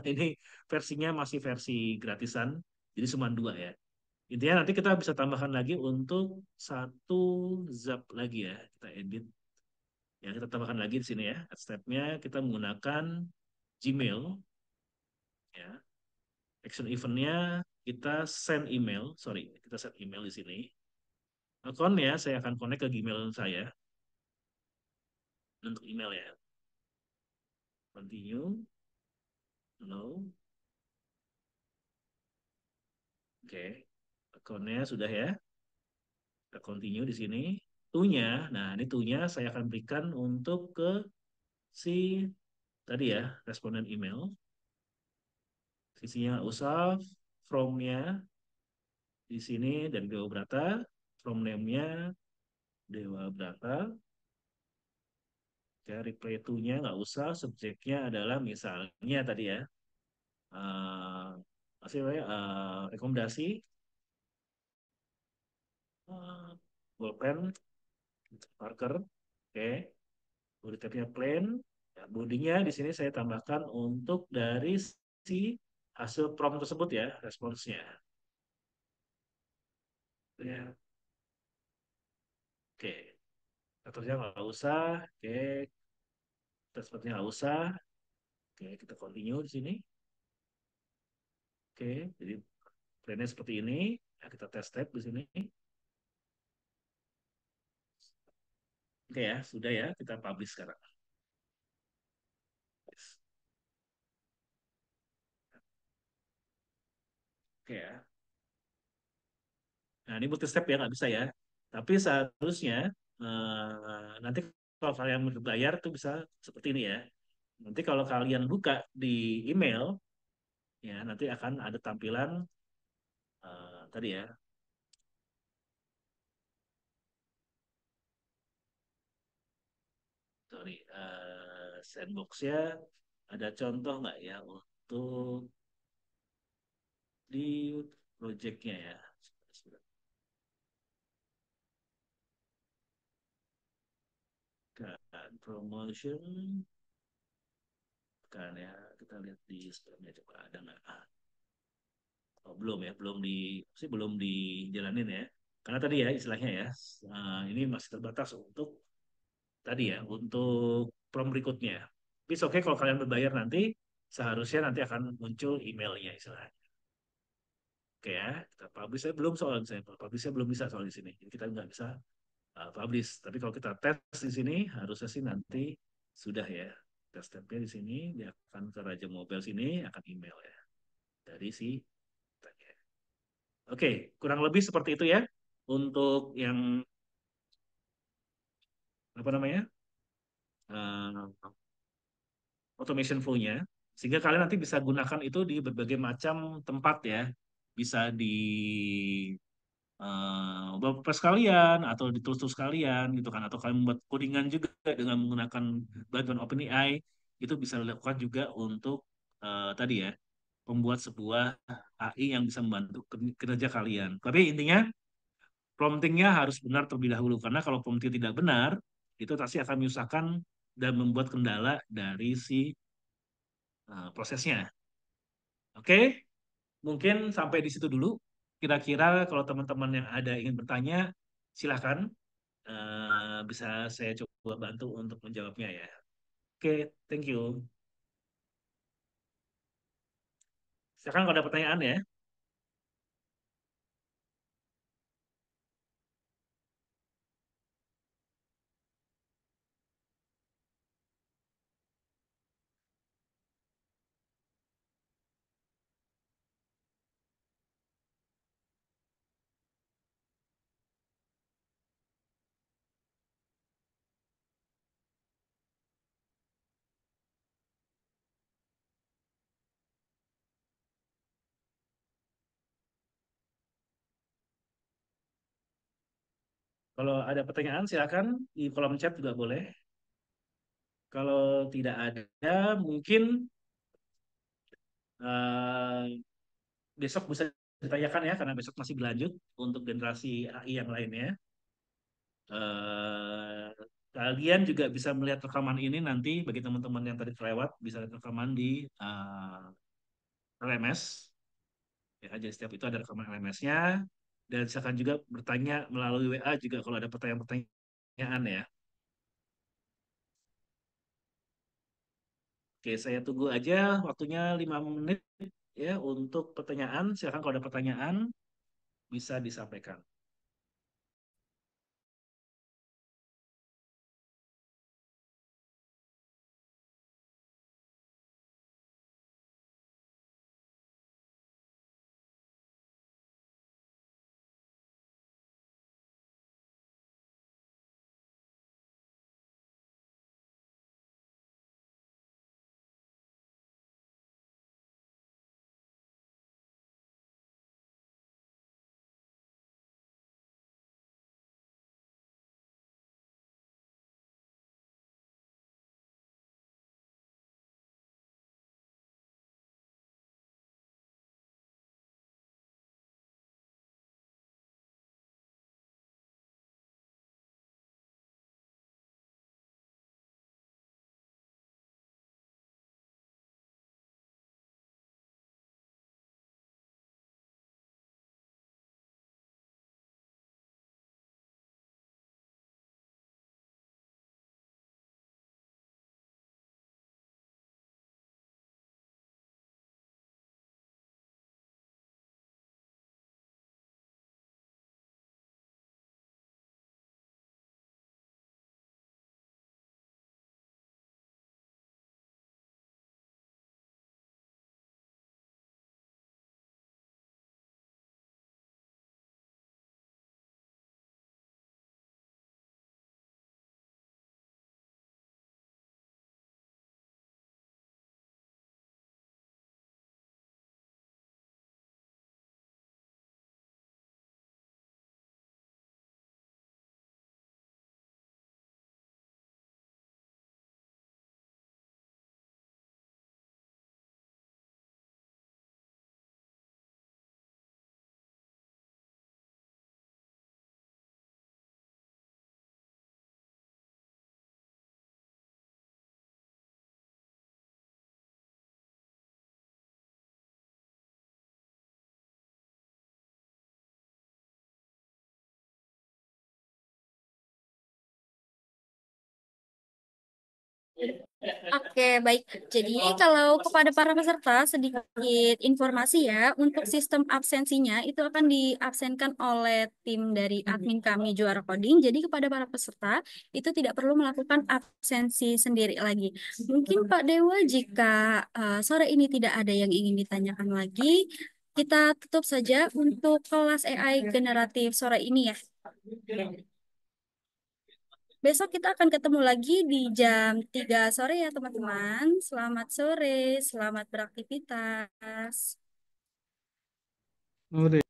Ini versinya masih versi gratisan, jadi cuma dua ya. Intinya nanti kita bisa tambahkan lagi untuk satu zap lagi ya. Kita edit. Ya, kita tambahkan lagi di sini ya. Stepnya kita menggunakan Gmail ya. Action eventnya kita send email. Sorry, kita send email di sini. Akunnya saya akan connect ke Gmail saya untuk email ya. Continue. No. Oke. Akunnya sudah ya. Kita continue di sini. To-nya, nah ini to-nya saya akan berikan untuk ke si tadi ya, responden email. Sisinya nggak usah, from-nya di sini dan Dewa Brata, from name-nya Dewa Brata. Ya, reply to-nya nggak usah, subjeknya adalah misalnya tadi ya, masih apa ya, rekomendasi, uh, bolpen, marker, oke, body type-nya plain, ya, bodinya di sini saya tambahkan untuk dari si hasil prompt tersebut ya, responsnya. Ya, oke, aturnya nggak usah, oke, transportnya nggak usah, oke, kita continue di sini. Oke, jadi plannya seperti ini. Ya, kita tes tab di sini. Oke ya, sudah ya, kita publish sekarang. Yes. Oke ya. Nah, ini multi step ya, nggak bisa ya. Tapi seharusnya nanti kalau kalian berbayar tuh bisa seperti ini ya. Nanti kalau kalian buka di email, ya nanti akan ada tampilan tadi ya, sorry, sandbox ya. Ada contoh nggak ya untuk di projectnya ya? Kan promotion, kan ya kita lihat di spamnya coba ada nggak? Oh, belum ya, belum dijalanin ya. Karena tadi ya istilahnya ya, ini masih terbatas untuk tadi ya, untuk prom berikutnya. Tapi oke kalau kalian berbayar nanti, seharusnya nanti akan muncul emailnya istilahnya. Oke ya, kita publish saya belum soal saya publish saya belum bisa soal di sini. Jadi kita nggak bisa publish. Tapi kalau kita tes di sini, harusnya sih nanti sudah ya. Tes stepnya di sini, dia akan ke Raja Mobile sini, akan email ya dari si Oke, kurang lebih seperti itu ya untuk yang apa namanya uh, automation flow-nya, sehingga kalian nanti bisa gunakan itu di berbagai macam tempat ya, bisa di WordPress kalian atau di tools-tools kalian gitu kan, atau kalian membuat codingan juga dengan menggunakan bantuan OpenAI itu bisa dilakukan juga untuk tadi ya, membuat sebuah AI yang bisa membantu kerja kalian. Tapi intinya promptingnya harus benar terlebih dahulu karena kalau prompting tidak benar itu pasti akan menyusahkan dan membuat kendala dari si prosesnya. Oke, mungkin sampai di situ dulu. Kira-kira kalau teman-teman yang ada ingin bertanya, silahkan bisa saya coba bantu untuk menjawabnya ya. Oke, thank you. Silakan kalau ada pertanyaan ya. Kalau ada pertanyaan silakan di kolom chat juga boleh. Kalau tidak ada, mungkin eh, besok bisa ditanyakan ya, karena besok masih berlanjut untuk generasi AI yang lainnya. Eh, Kalian juga bisa melihat rekaman ini nanti bagi teman-teman yang tadi kelewat bisa lihat rekaman di LMS. Ya, jadi setiap itu ada rekaman LMS-nya dan silakan juga bertanya melalui WA juga kalau ada pertanyaan-pertanyaan ya. Oke, saya tunggu aja waktunya 5 menit ya untuk pertanyaan. Silakan kalau ada pertanyaan bisa disampaikan. Oke, baik. Jadi kalau kepada para peserta sedikit informasi ya, untuk sistem absensinya itu akan diabsenkan oleh tim dari admin kami Juara Coding. Jadi kepada para peserta itu tidak perlu melakukan absensi sendiri lagi. Mungkin Pak Dewa jika sore ini tidak ada yang ingin ditanyakan lagi, kita tutup saja untuk kelas AI generatif sore ini ya. Besok kita akan ketemu lagi di jam 3 sore ya teman-teman. Selamat sore, selamat beraktivitas. Udah.